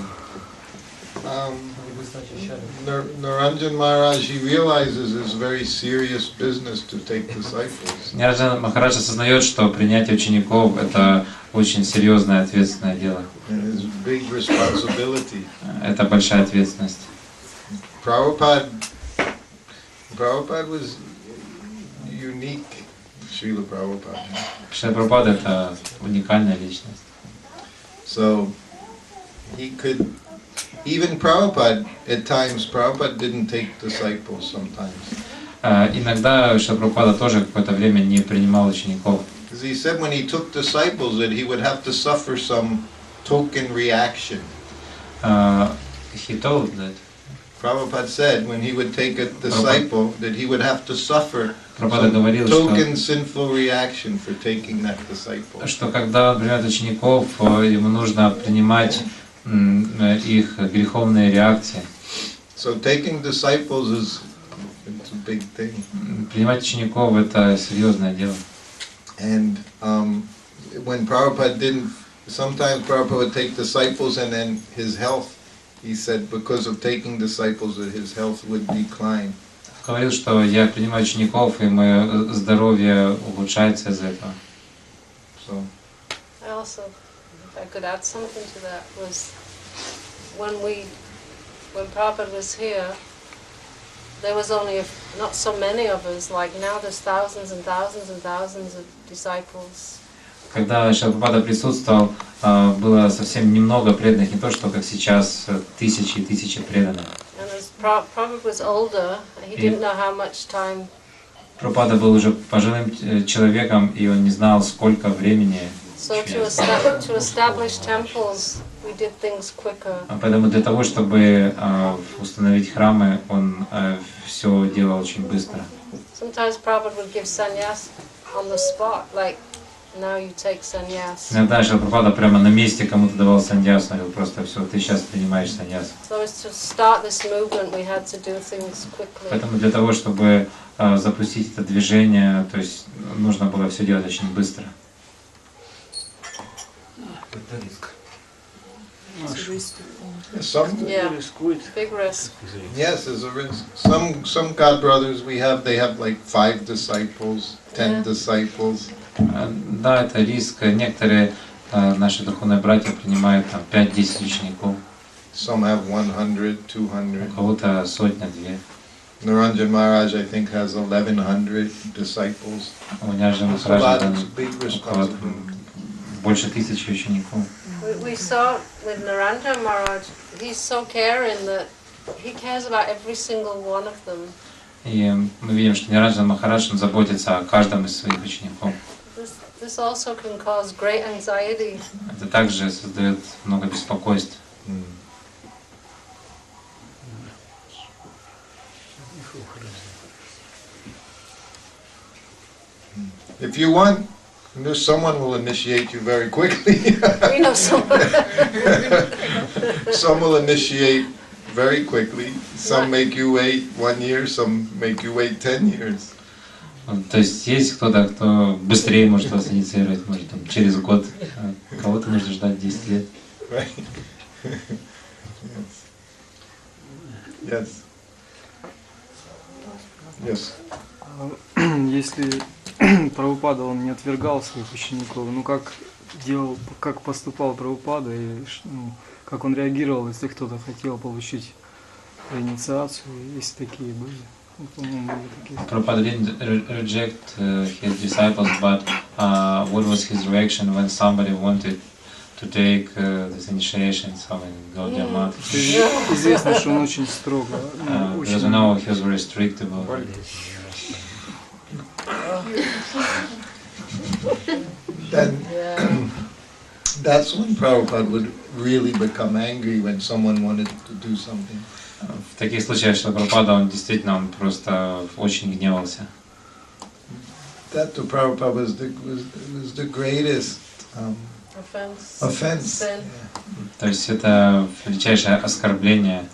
Naranjan Maharaj, he realizes it's very serious business to take disciples. Ниранджана Махарадж осознает, что принятие учеников это очень серьезное ответственное дело. And it's a big responsibility. Это большая ответственность. Prabhupada was unique, Srila Prabhupada. Шрила Прабхупада это уникальная личность. So he could, even Prabhupada, at times Prabhupada didn't take disciples sometimes. Иногда Шрила Прабхупада тоже какое-то время не принимал учеников. Because he said when he took disciples that he would have to suffer some token reaction. He told that. Prabhupada said when he would take a disciple that he would have to suffer Прабхупада говорил, token sinful reaction for taking that disciple. Что когда он принимает учеников, ему нужно принимать их греховные реакции. So taking disciples is it's a big thing. Принимать учеников это серьезное дело. And when Prabhupada didn't, sometimes Prabhupada would take disciples and then his health, he said, because of taking disciples that his health would decline. Говорил, что я принимаю учеников, и мое здоровье улучшается из этого. So. I also, if I could add something to that, was when Prabhupada was here, there was only not so many of us. Like now, there's thousands and thousands and thousands of disciples. Когда Шрила Прабхупада присутствовал, было совсем немного преданных, не то что как сейчас тысячи и тысячи преданных. And as Prabhupada was older, he didn't know how much time. Прабхупада был уже пожилым человеком, и он не знал, сколько времени. So to establish temples, we did things quicker. Поэтому для того, чтобы установить храмы, он все делал очень быстро. Sometimes Prabhupada would give sannyas on the spot, like now you take sannyas. Иногда Шрила Прабхупада прямо на месте кому-то давал саньяс, говорил просто все, ты сейчас принимаешь саньяс. So as to start this movement, we had to do things quickly. Поэтому для того, чтобы запустить это движение, то есть нужно было все делать очень быстро. Это риск. Big risk. Yes, there's a risk. Some God brothers they have like 5 disciples, 10 disciples. Да, это риск. Некоторые наши духовные братья принимают там 5-10 учеников. Some have 100, У 200. кого-то сотня-две. Naranjan Maharaj, I think, has 1,100 disciples. У Няджи It's a lot, Махараджа it's a big около responsibility. больше 1000 учеников. We saw with Narendra Maharaj, he's so caring that he cares about every single one of them. И мы видим, что Наранджа Махарадж он заботится о каждом из своих учеников. This also can cause great anxiety. Это также создает много беспокойств. If you want, someone will initiate you very quickly. We know someone. Some will initiate very quickly. Some make you wait 1 year, some make you wait 10 years. То есть есть кто-то, кто быстрее может вас инициировать, может там, через год, а кого-то нужно ждать 10 лет. Right? Yes. Yes. Если Прабхупада, он не отвергал своих учеников, ну как поступал Прабхупада и как он реагировал, если кто-то хотел получить инициацию, если такие были. Prabhupada didn't reject his disciples, but what was his reaction when somebody wanted to take this initiation, in Gaudiya Math? Известно, что он очень строго. Because we know he was very strict about it. Then, that's when Prabhupada would really become angry when someone wanted to do something. В таких случаях, что Прабхупада, он действительно очень гневался. That to Prabhupada was the greatest offense. То есть это величайшее оскорбление.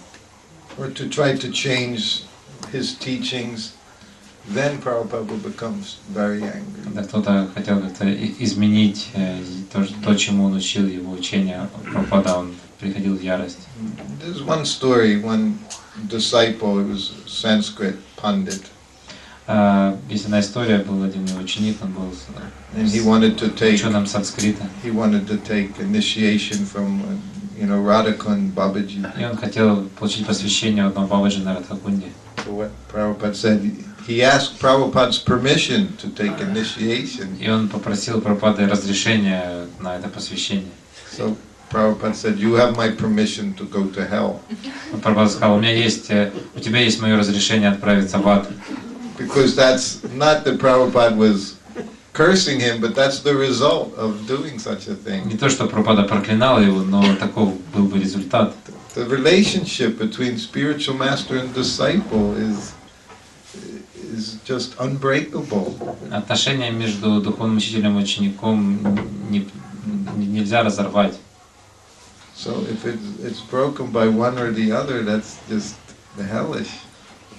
Or to try to change his teachings, then Prabhupada will become very angry. Когда кто-то хотел как-то изменить то, чему он учил его учение, Прабхупада, он приходил в ярость. There's one story, one disciple, it was Sanskrit Pandit. Есть одна история, был один его ученик, он был ученым санскрита. He wanted to take initiation from, Radhakund Babaji. И он хотел получить посвящение у одного Бабаджи на Радхакунде. So what Prabhupada said, he asked Prabhupada's permission to take initiation. И он попросил Прабхупады разрешения на это посвящение. So Prabhupada said, "You have my permission to go to hell." Прабхупада сказал, у тебя есть мое разрешение отправиться в ад. Because that's not that Prabhupada was cursing him, but that's the result of doing such a thing. Не то, что Прабхупада проклинал его, но таков был бы результат. The relationship between spiritual master and disciple is just unbreakable. Отношения между духовным учителем и учеником нельзя разорвать. So if it's broken by one or the other, that's just the hellish.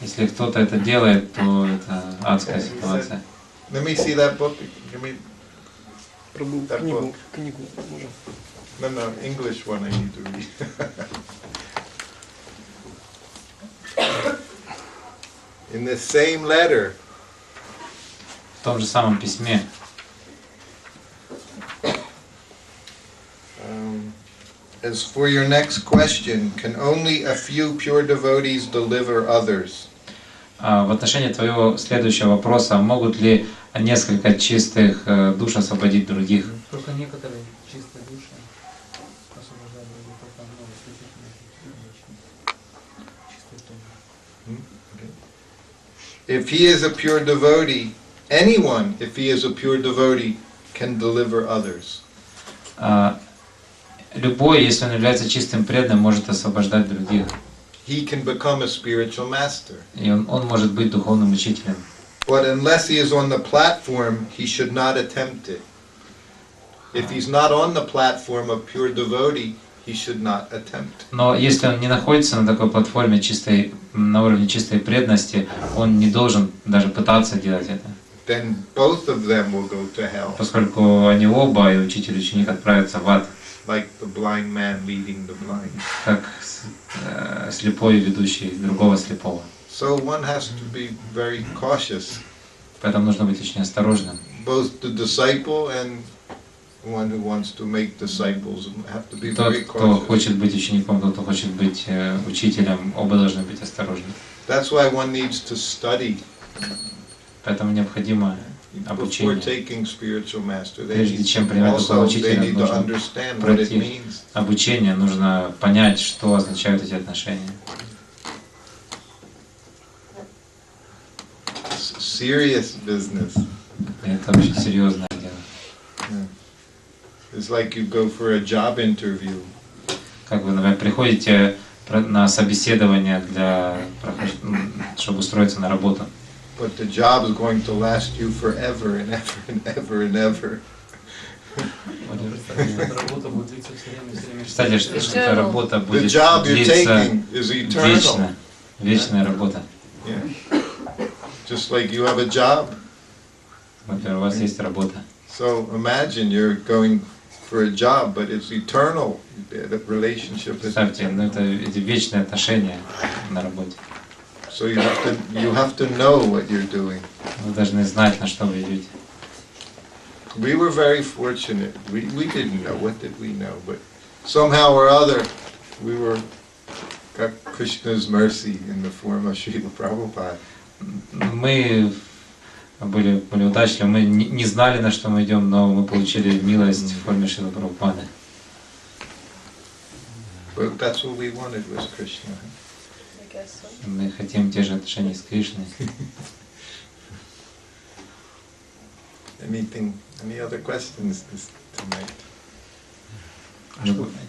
Если кто-то это делает, то это адская ситуация. Let me see that book. Give me Prabhu, that book. книгу, можно? No, English one I need to read. In the same letter. В том же самом письме. As for your next question, can only a few pure devotees deliver others? В отношении твоего следующего вопроса, могут ли несколько чистых душ освободить других? Только некоторые чистые души освобождают других, только много исключительно. If he is a pure devotee, anyone, if he is a pure devotee, can deliver others. Любой, если он является чистым преданным, может освобождать других. He can become a spiritual master. И он может быть духовным учителем. But unless he is on the platform, he should not attempt it. If he's not on the platform of pure devotee, he should not attempt. Но если он не находится на такой платформе на уровне чистой преданности, он не должен даже пытаться делать это. Then both of them will go to hell. Поскольку они оба, и учитель и ученик, отправятся в ад. Like the blind man leading the blind. Как слепой ведущий другого слепого. So one has to be very cautious. Поэтому нужно быть очень осторожным. both the disciple and one who wants to make disciples have to be very Тот, кто cautious. хочет быть учеником, тот, кто хочет быть учителем, оба должны быть осторожны. That's why one needs to study Поэтому необходимо before обучение. taking spiritual master. They Прежде чем need, принять also, такого they учителя, need to нужно understand what it пройти means. обучение, нужно понять, что означают эти отношения. Serious business. Это очень серьезное дело. Yeah. It's like you go for a job interview. Как вы, например, приходите на собеседование чтобы устроиться на работу. But the job is going to last you forever and ever and ever and ever. Кстати, что эта работа The будет job you're длиться taking is eternal. вечно. Вечная работа. Yeah. Just like you have a job. Например, у вас есть работа. So imagine you're going for a job, but it's eternal. The relationship is Представьте, eternal. это эти вечные отношения на работе. So you have to know what you're doing. Вы должны знать, на что вы идете. We were very fortunate. We didn't know. What did we know? But somehow or other, we got Krishna's mercy in the form of Srila Prabhupada. Мы были удачливы, мы не знали, на что мы идем, но мы получили милость в форме Шрилы Прабхупады. But that's what we wanted was Krishna. I guess so. Мы хотим те же отношения с Кришной. Any other questions tonight?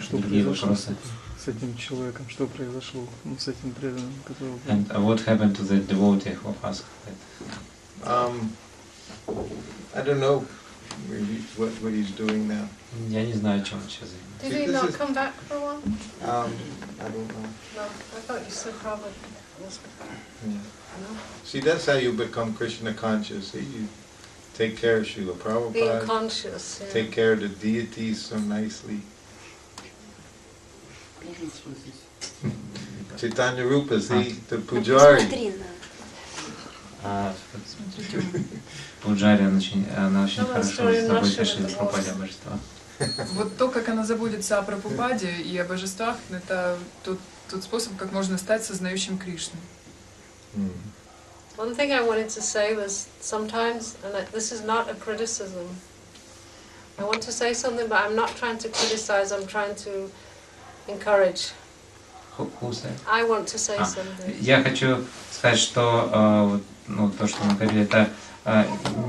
Что Другие произошло вопросы? с этим человеком? Что произошло с этим преданным, которого... And what happened to the devotee who asked that? I don't know what he's doing now. Я не знаю, чем он сейчас занимается. Did he not come back for a while? I don't know. No, I thought you said probably. Yeah. No. See, that's how you become Krishna conscious. You take care of Srila Being Prabhupada, conscious. Yeah. take care of the deities so nicely. Chaitanya Rupa, see, the Pujari. Пуджари, она очень Ну, хорошо история заботится о нашего Шриле этого. Прабхупаде божества. Вот то, как она заботится о Прабхупаде и о божествах, это тот способ, как можно стать сознающим Кришну. One thing I wanted to say was sometimes, and this is not a criticism, I want to say something, but I'm not trying to criticize, I'm trying to encourage. I want to say something. Я хочу сказать, что то, что мы говорили, это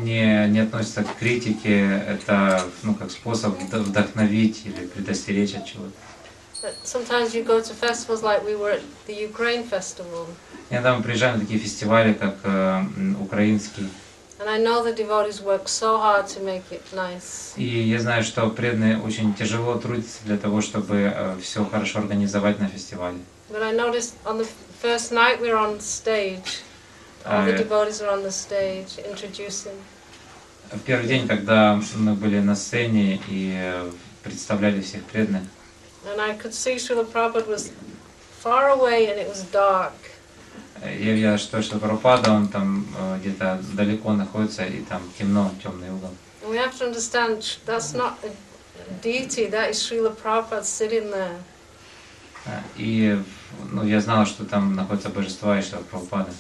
не относится к критике, это как способ вдохновить или предостеречь от чего-то. Sometimes you go to festivals like we were at the Ukraine festival. Иногда мы приезжаем на такие фестивали, как украинский. And I know the devotees work so hard to make it nice. И я знаю, что преданные очень тяжело трудятся для того, чтобы все хорошо организовать на фестивале. But I noticed on the first night we were on stage, all the devotees were on the stage introducing. В первый день, когда мы были на сцене и представляли всех преданных, And I could see Srila Prabhupada was far away and it was dark. я видел, что Прабхупада, он там где-то далеко находится, и там темно, темный угол. And we have to understand that's not a deity, that is Srila Prabhupada sitting there. И я знал, что там находятся божества и Шрила Прабхупада.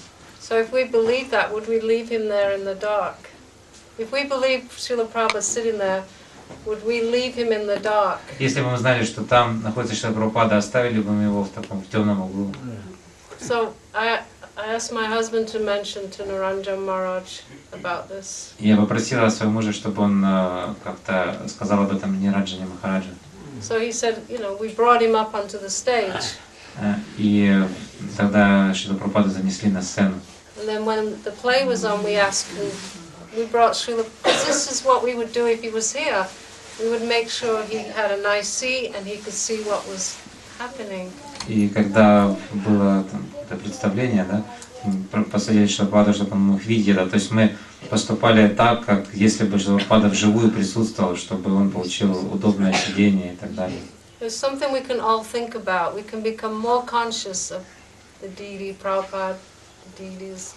So if we believe that, would we leave him there in the dark? If we believe Srila Prabhupada sitting there, would we leave him in the dark? Если бы мы знали, что там находится Шрила Прабхупада, оставили бы мы его в таком темном углу. So I asked my husband to mention to Naranjan Maharaj about this. Я попросила своего мужа, чтобы он как-то сказал об этом Ниранджане Махараджу. So he said, we brought him up onto the stage. И тогда Шрила Прабхупаду занесли на сцену. And then when the play was on, we asked him, we brought Srila, because this is what we would do if he was here. We would make sure he had a nice seat and he could see what was happening. И когда было это представление, посадили Шрила Прабхупаду, чтобы он мог видеть это, то есть мы поступали так, как если бы Шрила Прабхупада вживую присутствовал, чтобы он получил удобное сидение и так далее. There's something we can all think about. We can become more conscious of the deity, Prabhupada, the deities.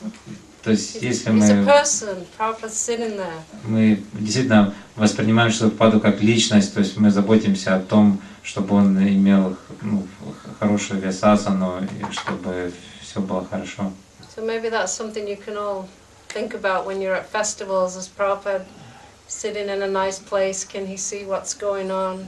То есть, если He's a мы person. Prabhupada's sitting there. мы действительно воспринимаем Шрилапрабхупаду как личность, то есть мы заботимся о том, чтобы он имел хорошую весасану, и чтобы все было хорошо. So maybe that's something you can all think about when you're at festivals, as Prabhupada sitting in a nice place, can he see what's going on?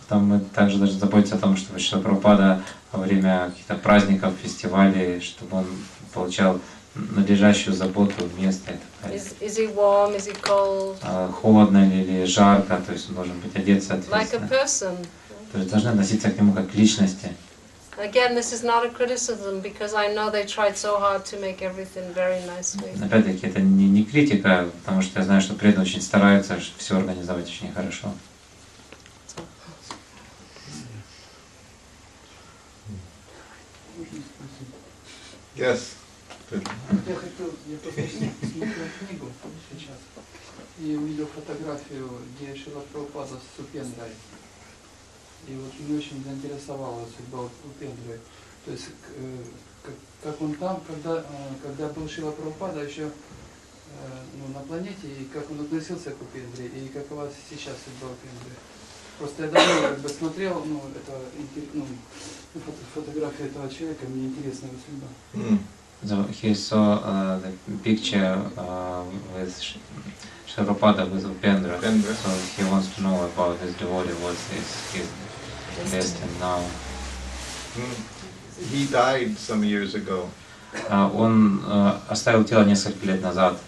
Там мы также должны заботиться о том, чтобы Шрила Прабхупада во время каких-то праздников, фестивалей, чтобы он получал надлежащую заботу, место и так далее. Is he warm? Is he cold? Холодно ли или жарко, то есть он должен быть одет Like a соответственно. person. То есть должны относиться к нему как к личности. Again, this is not a criticism because I know they tried so hard to make everything very nicely. Опять-таки, это не критика, потому что я знаю, что преданные очень стараются все организовать очень хорошо. Yes. Я просто смотрел книгу сейчас и увидел фотографию, где Шрила Прабхупада с Упендрой. И вот меня очень заинтересовала судьба Упендры. То есть, как он там, когда был Шрила Прабхупада еще на планете, и как он относился к Упендре, и какова сейчас судьба Упендры. Просто я давно смотрел, фотографию этого человека, мне интересна его судьба. So he saw the picture with Srila Prabhupada with Upendra. So he wants to know about his devotee, what is his destiny now. He died some years ago. Он оставил тело несколько лет назад.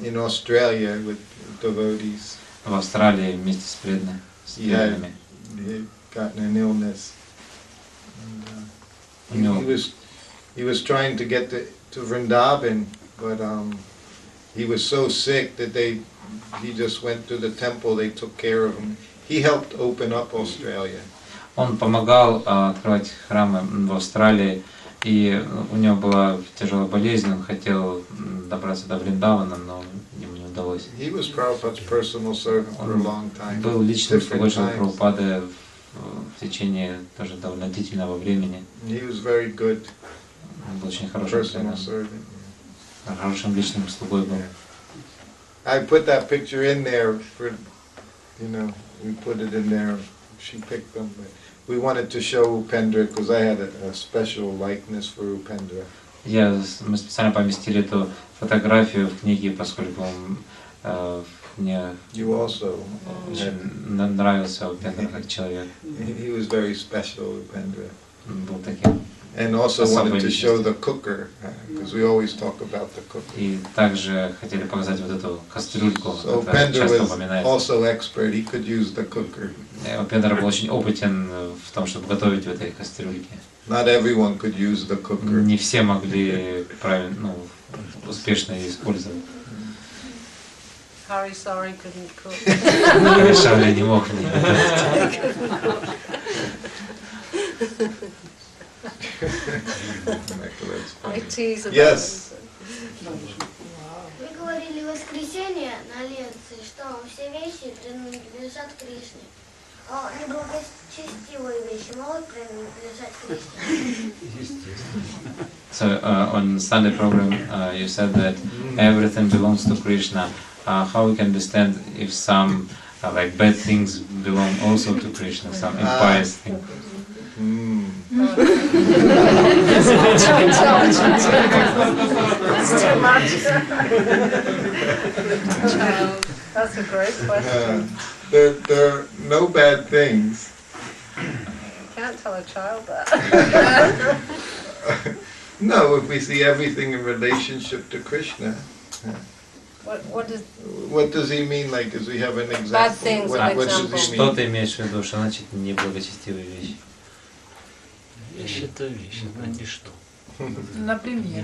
In Australia with devotees. В Австралии вместе с преданными. He had gotten an illness. He was trying to get to Vrindavan, but he was so sick that he just went to the temple. They took care of him. He helped open up Australia. Он помогал открывать храмы в Австралии, и у него была тяжелая болезнь, он хотел добраться до Вриндавана, но ему не удалось. He was Prabhupada's personal servant for a long time. Был личным слугой Шрилы Прабхупады в течение тоже довольно длительного времени. He was very good. Он был очень хорошим личным слугой был. I put that picture in there for, we put it in there. She picked them, but we wanted to show Upendra because I had a special likeness for Upendra. Мы специально поместили эту фотографию в книге, поскольку мне очень нравился Upendra как человек. He was very special, Upendra. Он был таким. And also wanted to show the cooker, because we always talk about the cooker. И также хотели показать вот эту кастрюльку, So которая Upendra часто was упоминается. also expert. He could use the cooker. Upendra был очень опытен в том, чтобы готовить в этой кастрюльке. Not everyone could use the cooker. Не все могли правильно, успешно ее использовать. Harry sorry couldn't cook. Харри Шарли не мог не готовить. I tease about Yes. Вы говорили в воскресенье на лекции, что все вещи принадлежат Кришне. А неблагочестивые вещи могут принадлежать Кришне? So on Sunday program you said that everything belongs to Krishna. How we can understand if some like bad things belong also to Krishna, some impious things? That's too much. That's a great question. There are no bad things. You can't tell a child that. No, if we see everything in relationship to Krishna. What does he mean? Like, does we have an example? Bad things, What does example. he Что mean? ты имеешь в виду, что значит неблагочестивые вещи? Вещь это вещь, это ничто. Например.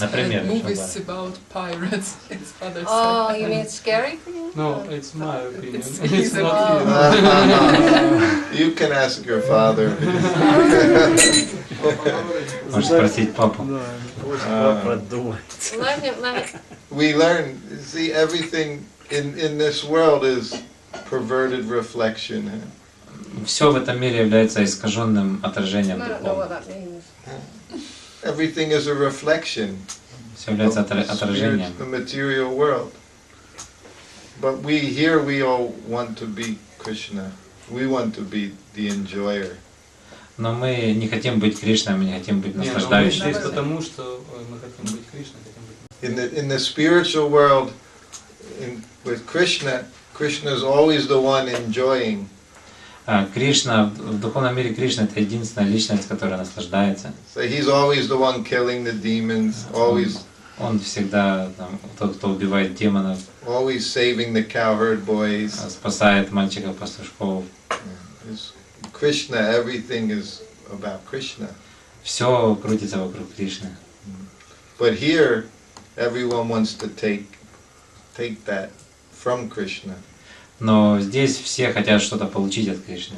Например. Movies about pirates. It's father Oh, you mean it's scary for you? No, it's my opinion. It's not you. You can ask your father. Можешь спросить папу. Папа думает. Let him. We learn, see, everything in this world is perverted reflection. Все в этом мире является искаженным отражением I don't know what духовным. that means. everything is a reflection Все является of отражением. the material world. But we all want to be Krishna. We want to be the enjoyer. Но мы не хотим быть Кришной, мы не хотим быть Не, но мы здесь наслаждающимся. потому, что мы хотим быть Кришной, хотим быть. In the spiritual world, with Krishna, Krishna is always the one enjoying. Кришна, в духовном мире Кришна это единственная личность, которая наслаждается. So he's always the one killing the demons, always. Он всегда тот, кто убивает демонов, always saving the cowherd boys. Спасает мальчиков-пастушков. Krishna, everything is about Krishna. Все крутится вокруг Кришны. But here, everyone wants to take that from Krishna. Но здесь все хотят что-то получить от Кришны.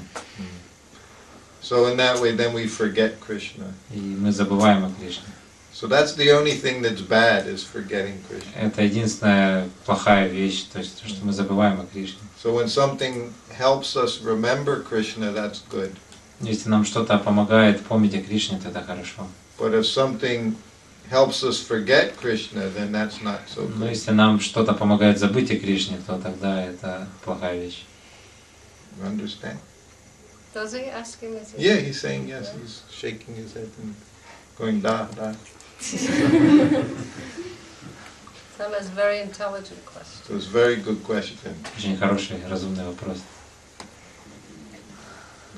So in that way, then we forget Krishna. И мы забываем о Кришне. So that's the only thing that's bad, is forgetting Krishna. Это единственная плохая вещь, то есть что мы забываем о Кришне. So when something helps us remember Krishna, that's good. Если нам что-то помогает помнить о Кришне, то это хорошо. But if something helps us forget Krishna, then that's not so good. Но если нам что-то помогает забыть о Кришне, то тогда это плохая вещь. You understand? Does he ask him? Is he Yeah, he's saying yes. He's shaking his head and going da da. That was a very intelligent question. So it's a very good question. Очень хороший, разумный вопрос.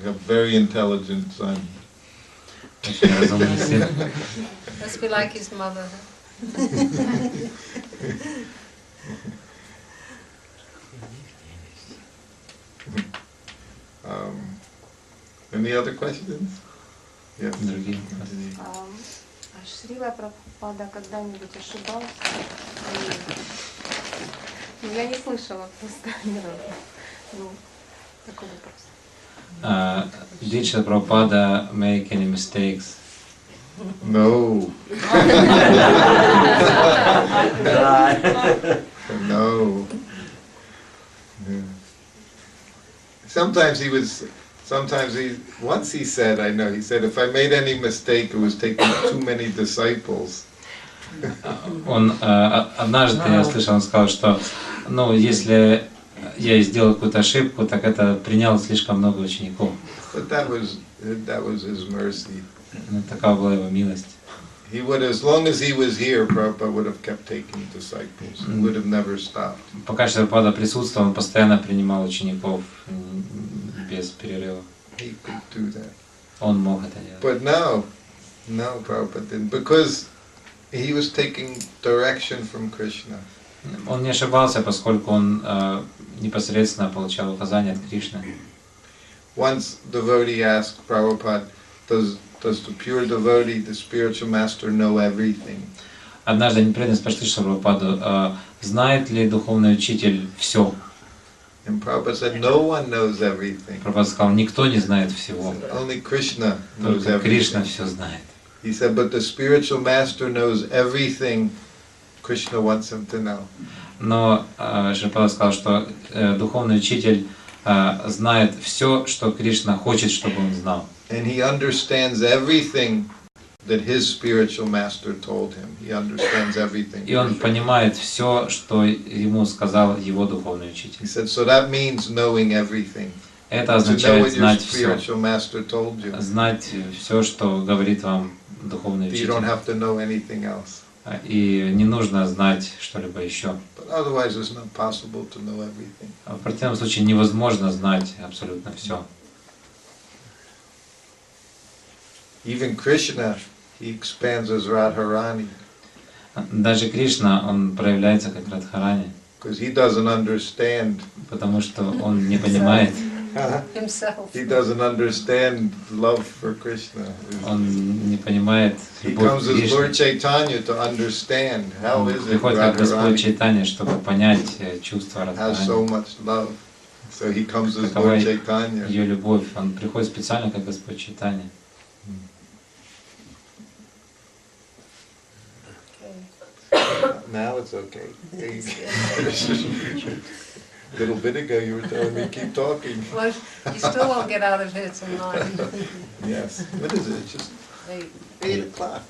You have a very intelligent son. Очень разумный сын. Must be like his mother. Any other questions? Yes. Другие. Шрила Прабхупада когда-нибудь ошибался? Ну, я не слышала просто ни разу. Ну, такой вопрос. Did Srila Prabhupada make any mistakes? No. No. Yeah. Once he said, I know, he said, if I made any mistake, it was taking too many disciples. Он однажды, я слышал, он сказал, что, ну, если я сделал какую-то ошибку, так это принял слишком много учеников. But that was his mercy. Такова была его милость. He would, as long as he was here, Prabhupada would have kept taking disciples. He would have never stopped. Пока Шрила Прабхупада присутствовал, он постоянно принимал учеников без перерыва. He could do that. Он мог это делать. But no, Prabhupada didn't, because he was taking direction from Krishna. Он не ошибался, поскольку он непосредственно получал указания от Кришны. Once devotee asked Prabhupada, does the pure devotee, the spiritual master, know everything? Однажды они преданно спросили Шрилу Прабхупаду, знает ли духовный учитель все? And Prabhupada said, no one knows everything. Прабхупада сказал, никто не знает всего. Only Krishna knows Только Кришна everything. все знает. He said, but the spiritual master knows everything Krishna wants him to know. Но Шрила Прабхупада сказал, что духовный учитель знает все, что Кришна хочет, чтобы он знал. And he understands everything that his spiritual master told him. He understands everything. И он понимает все, что ему сказал его духовный учитель. He said, so that means knowing everything. Это To know означает what your знать все. spiritual master told you. Знать все, что говорит вам духовный You don't учитель. have to know anything else. И не нужно знать что-либо еще. But otherwise it's not possible to know everything. В противном случае невозможно знать абсолютно все. Even Krishna, he expands as Radharani. Даже Кришна, он проявляется как Радхарани, Because he doesn't understand. потому что он не понимает, himself? He doesn't understand love for Krishna. он не понимает He любовь comes к as Lord Кришне. Chaitanya to understand how Он is it приходит как Господь Radharani Чайтанья, чтобы понять чувства has so Радхарани. much love. So he comes as Какова Lord Chaitanya. ее любовь. Он приходит специально как Господь Чайтанья. Now it's okay. A little bit ago you were telling me keep talking. Well, you still won't get out of here till 9. Yes. What is it? It's just 8. 8 o'clock.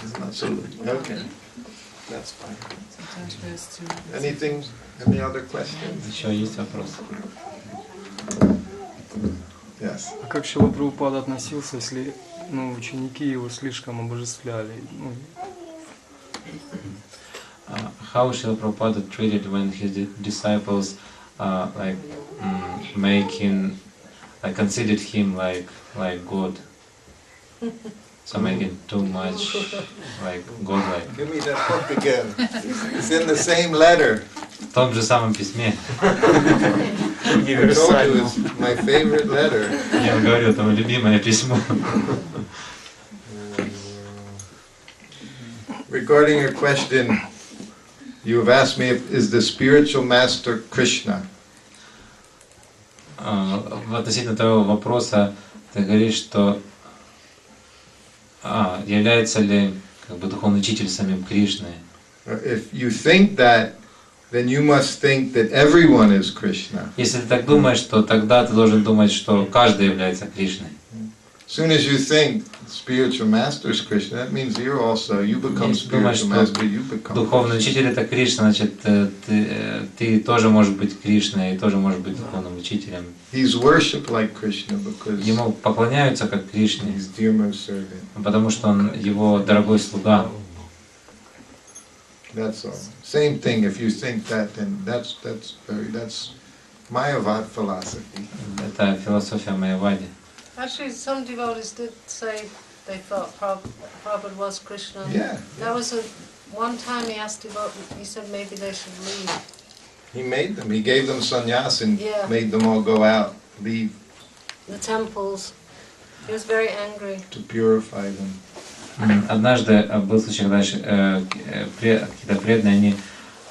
It's not so okay. That's fine. Anything? Any other questions? Еще есть вопросы? Yes. А как Шрила Прабхупада относился, если ученики его слишком обожествляли? How Srila Prabhupada treated when his disciples considered him like God, so making too much like God-like. Give me that book again. It's in the same letter. В том же самом письме. I told you it's my favorite letter. Я вам говорю, это мое любимое письмо. Regarding your question, you have asked me is the spiritual master Krishna? Относительно того вопроса, ты говоришь, что является ли духовный учитель самим Кришной? If you think that, then you must think that everyone is Krishna. Если ты так думаешь, то тогда ты должен думать, что каждый является Кришной. As soon as you think spiritual master is Krishna, that means you become spiritual master, you become духовный учитель это Кришна, значит, ты тоже можешь быть Кришной и тоже можешь быть духовным учителем. He's worshipped like Krishna because ему поклоняются как Кришне, he's dear most servant. Потому что он его дорогой слуга. That's all. Same thing. If you think that, then that's Mayavad philosophy. Это философия Майявади. Actually, some devotees did say they thought Prabhupada was Krishna. Yeah. That was one time he asked devotees, he said maybe they should leave. He made them. He gave them sannyas and made them all go out, leave. The temples. He was very angry. To purify them. Однажды был случай, когда какие-то преданные,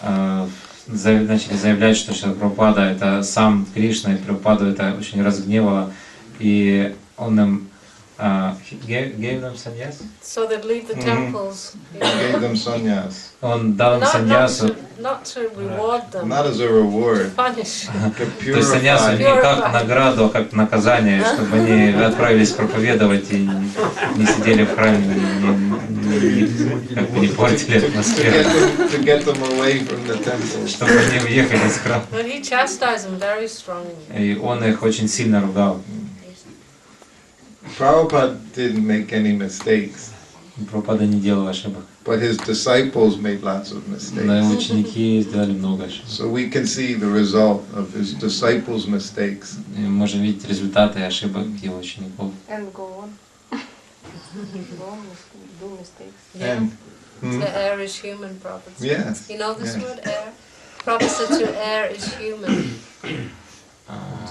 они начали заявлять, что Шрила Прабхупада это сам Кришна, и Прабхупаду это очень разгневало, и он им gave them sannyas? So they'd leave the temples. He gave them sannyas. Он дал им саньясу. Not to reward them. Not as a reward. To punish. То есть саньясу не как награду, а как наказание, чтобы они отправились проповедовать и не сидели в храме, не портили атмосферу. To get them away from the temple. Чтобы они уехали из храма. But he chastised them very strongly. И он их очень сильно ругал. Prabhupada didn't make any mistakes. Прабхупада не делал ошибок. But his disciples made lots of mistakes. Но его ученики сделали много ошибок. So we can see the result of his disciples' mistakes. И мы можем видеть результаты ошибок его учеников. And go on. Go on, do mistakes. Yeah. The air is human, Prabhupada. Yes. You know this word, air? Prabhupada said to err is human.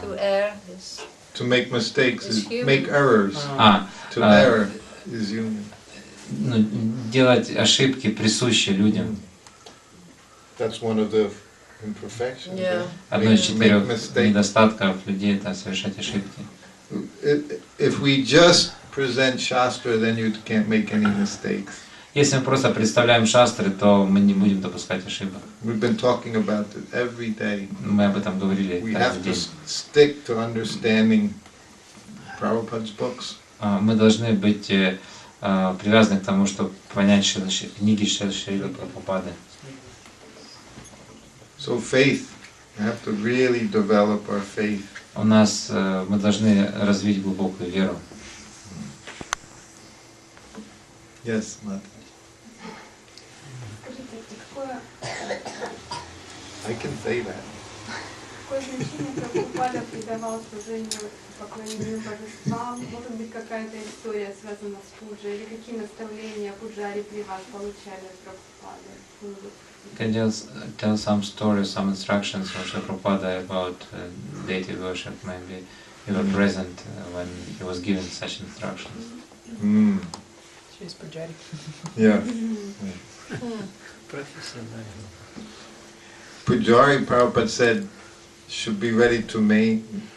To err is... To make mistakes is human. make errors. To err is human. Делать ошибки присущи людям. That's one of the imperfections. Yeah. Одно из 4 недостатков людей это совершать ошибки. If we just present Shastra, then you can't make any mistakes. Если мы просто представляем шастры, то мы не будем допускать ошибок. We've been talking about it every day. Мы об этом говорили We каждый have день. to stick to understanding Prabhupada's books. Мы должны быть привязаны к тому, чтобы понять книги Шрилы Прабхупады. So faith, we have to really develop our faith. Мы должны развить глубокую веру. Yes, Mata. I can say that. Какое значение Прабхупада придавал служению, поклонению божествам? Может быть, какая-то история связана с пуджей? Или какие наставления пуджари при вас получали от Прабхупады? Can you tell some stories, some instructions from Srila Prabhupada about deity worship? Maybe you were present when he was giving such instructions. Через пуджари. Yeah. Pujari, Prabhupada said, should be ready to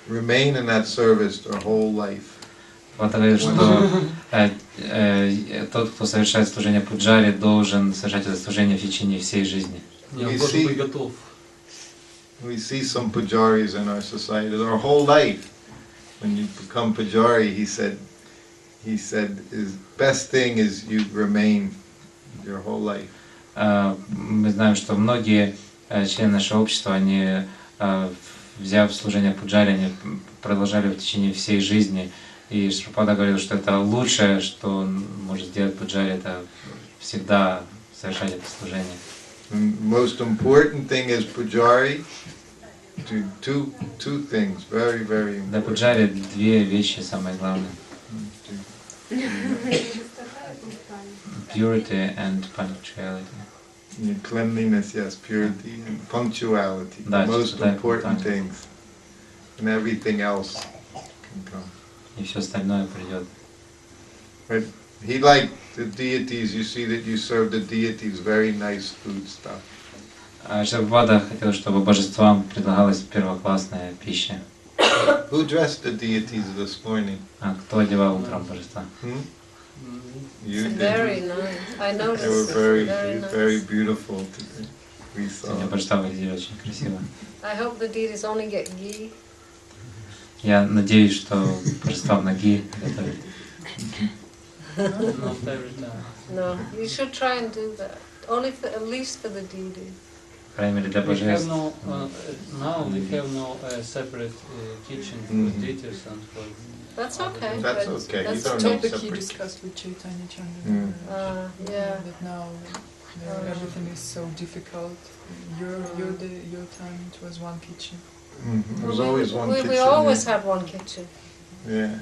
remain in that service their whole life. Вот говорит, что тот, кто совершает служение пуджари, должен совершать это служение в течение всей жизни. We see some pujaris in our society, their whole life. When you become pujari, he said, he said, is best thing is you remain your whole life. Мы знаем, что многие члены нашего общества, они, взяв служение пуджари, они продолжали в течение всей жизни. И Шрила говорил, что это лучшее, что он может сделать пуджари, это всегда совершать это служение. Most important thing is pujari. Two things, very, very important. Для пуджари две вещи самые главные. Purity and punctuality. Cleanliness, yes, purity and punctuality. Да, the most important things. And everything else can come. И все остальное придет. But he liked the deities. You see that you serve the deities very nice food stuff. Шрила Прабхупада хотел, чтобы божествам предлагалась первоклассная пища. Who dressed the deities this morning? А кто одевал утром божества? You did. Very nice. I noticed. They were very beautiful today. We saw. Сегодня божества выглядели очень красиво. I hope the deities only get ghee. Я надеюсь, что божества в ноги готовят. No, you should try and do that. Only for, at least for the deities. По крайней мере, для божеств. Now we have no separate kitchen for deities and for... That's okay. That's okay. That's You don't okay. need Topic he separate. discussed with Chaitanya Chandra. Yeah. That now everything is so difficult. Your time it was one kitchen. There was always one kitchen. We always had one kitchen. Yeah.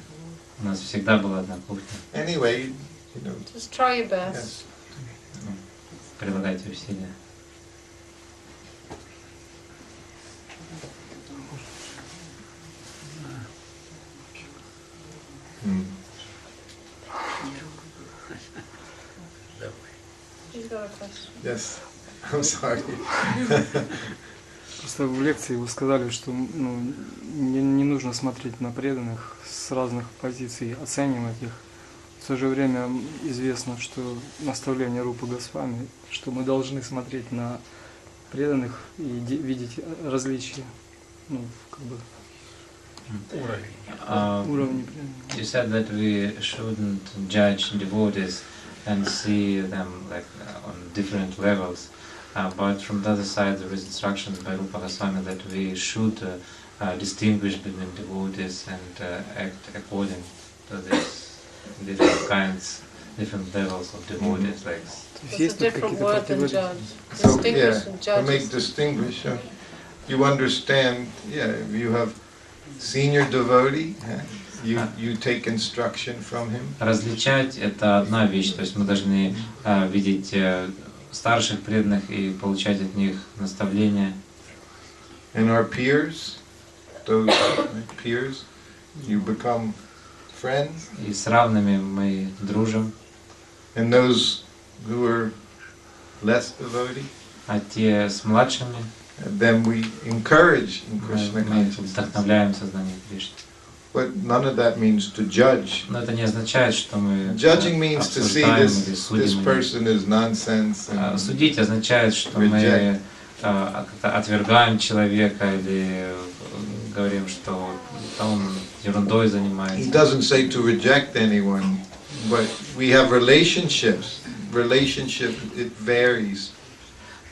У нас всегда была одна кухня. Anyway, you know. Just try your best. Yes. Прилагайте усилия. He's got a question. Yes. I'm sorry. Просто в лекции вы сказали, что не нужно смотреть на преданных с разных позиций, оценивать их. В то же время известно, что наставление Рупы Госвами, что мы должны смотреть на преданных и видеть различия, уровни преданных. You said that we shouldn't judge devotees and see them like on different levels. But from the other side, there is instructions by Rupa Goswami that we should distinguish between devotees and act according to these different kinds, different levels of devotees. Like It's a different word than judge. So Distinguish and to judge. make distinguish, you understand. Yeah, if you have senior devotee, you take instruction from him. Различать — это одна вещь, то есть мы должны видеть старших преданных и получать от них наставления. And our peers, those peers, you become friends. И с равными мы дружим. And those who are less devotee, а те с младшими, then we encourage in Krishna мы consciousness. вдохновляем сознание Кришны. But none of that means to judge. Но это не означает, что мы Judging means to see обсуждаем this или судим. person is nonsense. And Судить означает, что мы отвергаем человека или говорим, что он ерундой занимается. He doesn't say to reject anyone, but we have relationships. Relationship, it varies.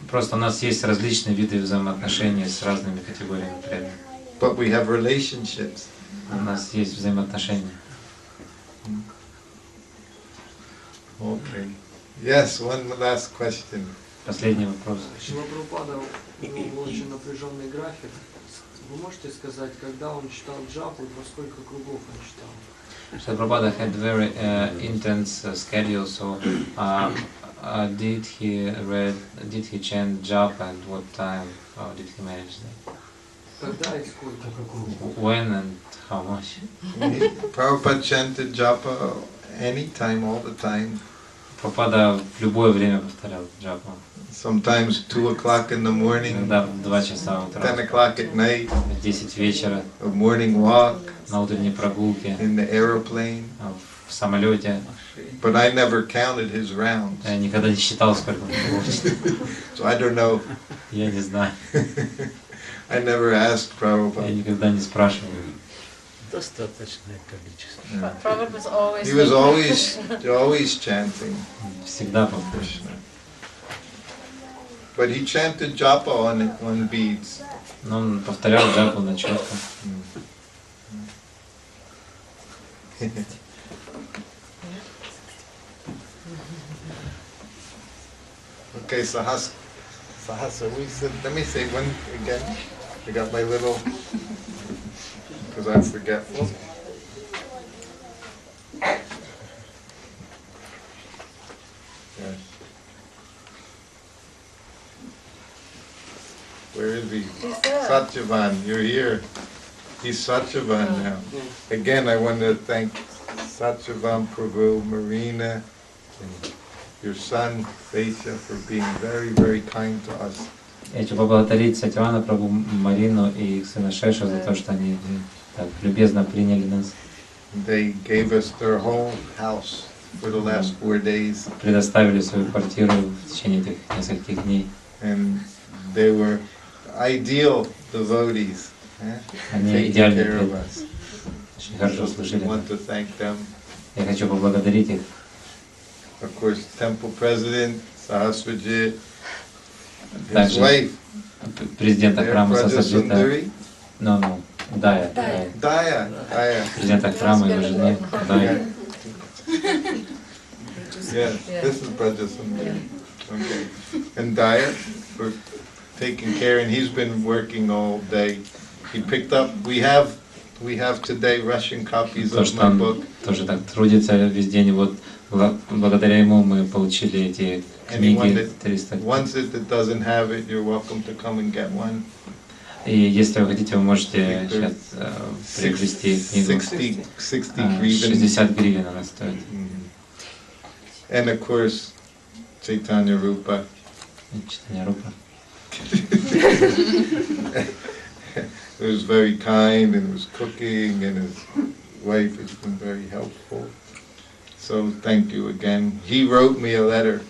Просто у нас есть различные виды взаимоотношений с разными категориями преданных. But we have relationships. У нас есть взаимоотношения. Okay. Yes, one last question. Последний вопрос. Шрила Прабхупада, у него был очень напряженный график. Вы можете сказать, когда он читал джапу и во сколько кругов он читал? Srila Prabhupada had very intense schedule, so did he chant japa and what time did he manage that? Когда и сколько? When and how much? Prabhupada chanted japa anytime, all the time. Prabhupada в любое время повторял джапу. Sometimes 2 o'clock in the morning, Иногда в 2 часа утра, 10 o'clock at night, в 10 вечера, a morning walk, на утренней прогулке, in the aeroplane. в самолете. But I never counted his rounds. Я никогда не считал, сколько он получит. So I don't know. Я не знаю. I never asked Я Prabhupada. никогда не спрашивал. Достаточное количество. Prabhupada was always. He was always chanting Всегда for Krishna. But he chanted japa on beads. Но он повторял джапу на четко. Okay, Sahasa, let me say one again. I got my little, because I'm forgetful. Yes. Where is he? He's there. Satyavan, you're here. He's Satyavan now. Again, I want to thank Satyavan, Prabhu, Marina, and your son, Vesha, for being very, very kind to us. Я хочу поблагодарить Сатьявана, Прабху, Марину и их сына Шеша за то, что они так любезно приняли нас. They gave us their whole house for the last 4 days. Предоставили свою квартиру в течение этих нескольких дней. And they were ideal devotees. Они идеальные преданные. Очень хорошо служили. I want to thank them. Я хочу поблагодарить их. Of course, temple president, Sahasrajit, his Также wife, президента храма Сасаджита. Sundari. No, Дая. Daya. Президента храма, его жены. Дая. Yes, this is Braja Sundari. Okay. And Daya for taking care, and he's been working all day. He picked up, we have today Russian copies То, of что my он book. тоже так трудится весь день. Вот благодаря ему мы получили эти книги 300. Once it doesn't have it, you're welcome to come and get one. И если вы хотите, вы можете сейчас приобрести книгу. 60 гривен. 60 гривен она стоит. And of course, Chaitanya Rupa. Chaitanya Rupa. It was very kind and was cooking, and his wife has been very helpful. So thank you again. He wrote me a letter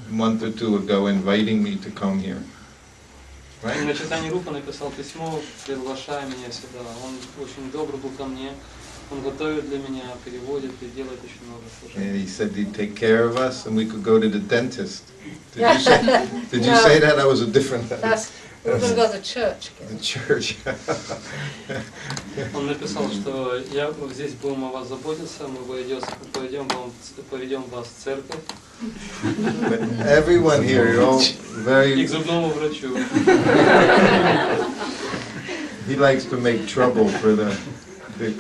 a month or two ago inviting me to come here. Мне Чайтанья Рупа написал письмо, приглашая меня сюда. Он очень добр был ко мне. Он готовит для меня, переводит и делает очень много служений. And he said he'd take care of us and we could go to the dentist. Did you say that? That was a different letter. We're going to go to the church again. The church. Он написал, что я здесь будем о вас заботиться, мы поведем вас в церковь. Everyone here, you're all very. И к зубному врачу. He likes to make trouble for the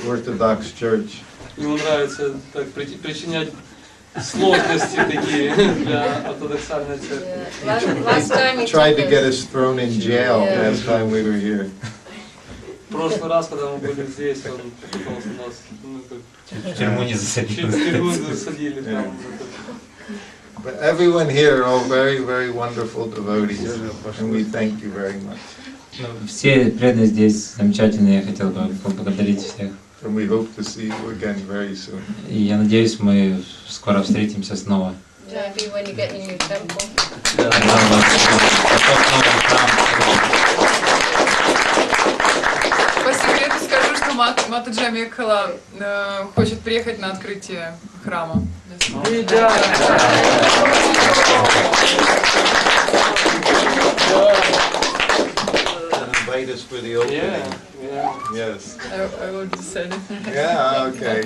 Orthodox Church. Ему нравится так причинять сложности такие для ортодоксальной церкви. He tried to get us thrown in jail last time we were here. В прошлый раз, когда мы были здесь, он пытался нас в тюрьму не засадили. В тюрьму засадили там. But everyone here are all very, very wonderful devotees, and we thank you very much. Все преданные здесь замечательные, я хотел бы поблагодарить всех. And we hope to see you again very soon. И я надеюсь, мы скоро встретимся снова. Maybe when you get your new temple. По секрету скажу, что Матаджи Амекhala хочет приехать на открытие храма. Invite us for the opening. Yeah. Yes. I already said it. Yeah. Okay.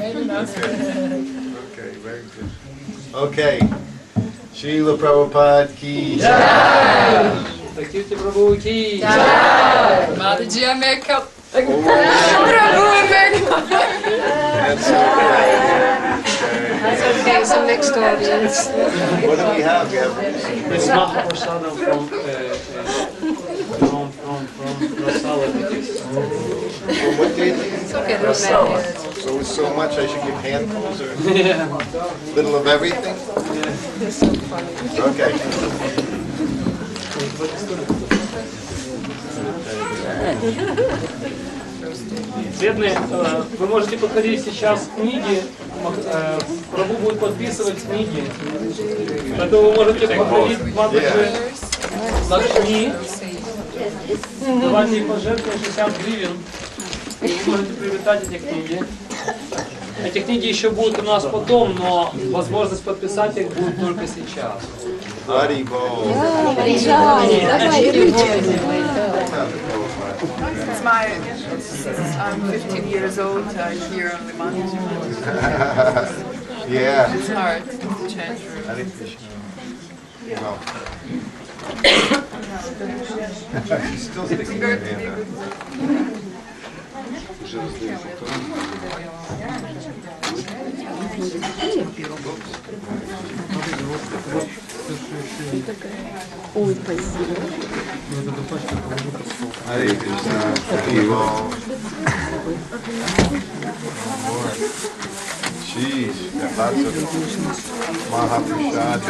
Okay. Very good. Okay. Srila Prabhupada ki jai. Shrutakirti Prabhu ki jai. Mataji Amekhala. Prabhu Amekhala. That's okay. That's okay. It's a mixed audience. What do we have? We have It's not prasadam from Prasala. What do you think? It's okay. There's many. So it's so much I should give handfuls or Yeah. little of everything? It's so funny. Okay. Бедные, вы можете подходить сейчас к книге, Прабху будет подписывать книги, поэтому вы можете подходить к Матаджи Лакшми, давайте им пожертвовать 60 гривен. вы можете приобретать эти книги. Эти книги еще будут у нас потом, но возможность подписать их будет только сейчас. I'm 15 years old, here on the mountain. Yeah. It's hard to change rooms. Well. She's still sticking her hand out. Ой, спасибо. Hare Krishna, Hare Jeez, got lots of Mahaprasad.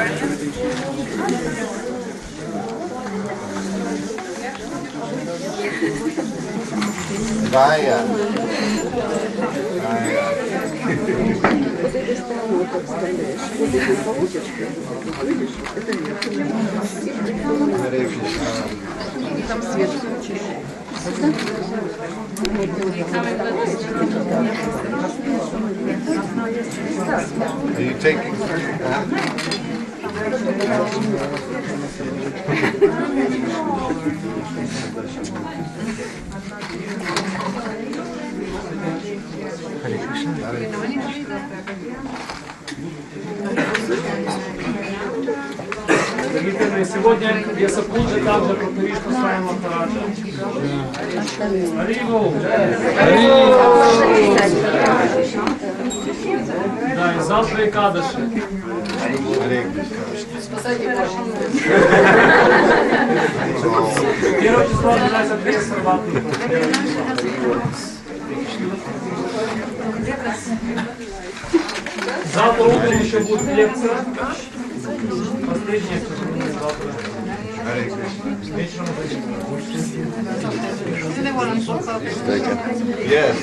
Vaya. Vaya. Hare Krishna. Там свет включили. Are you taking? Дорогие, сегодня я Сапуджи также проповедует с вами Махараджа. Харибол! Да, и завтра и Кадыши. Первое число начинается 3 сарваты. Завтра утром еще будет лекция. Последняя, кто завтра. Вечером Yes.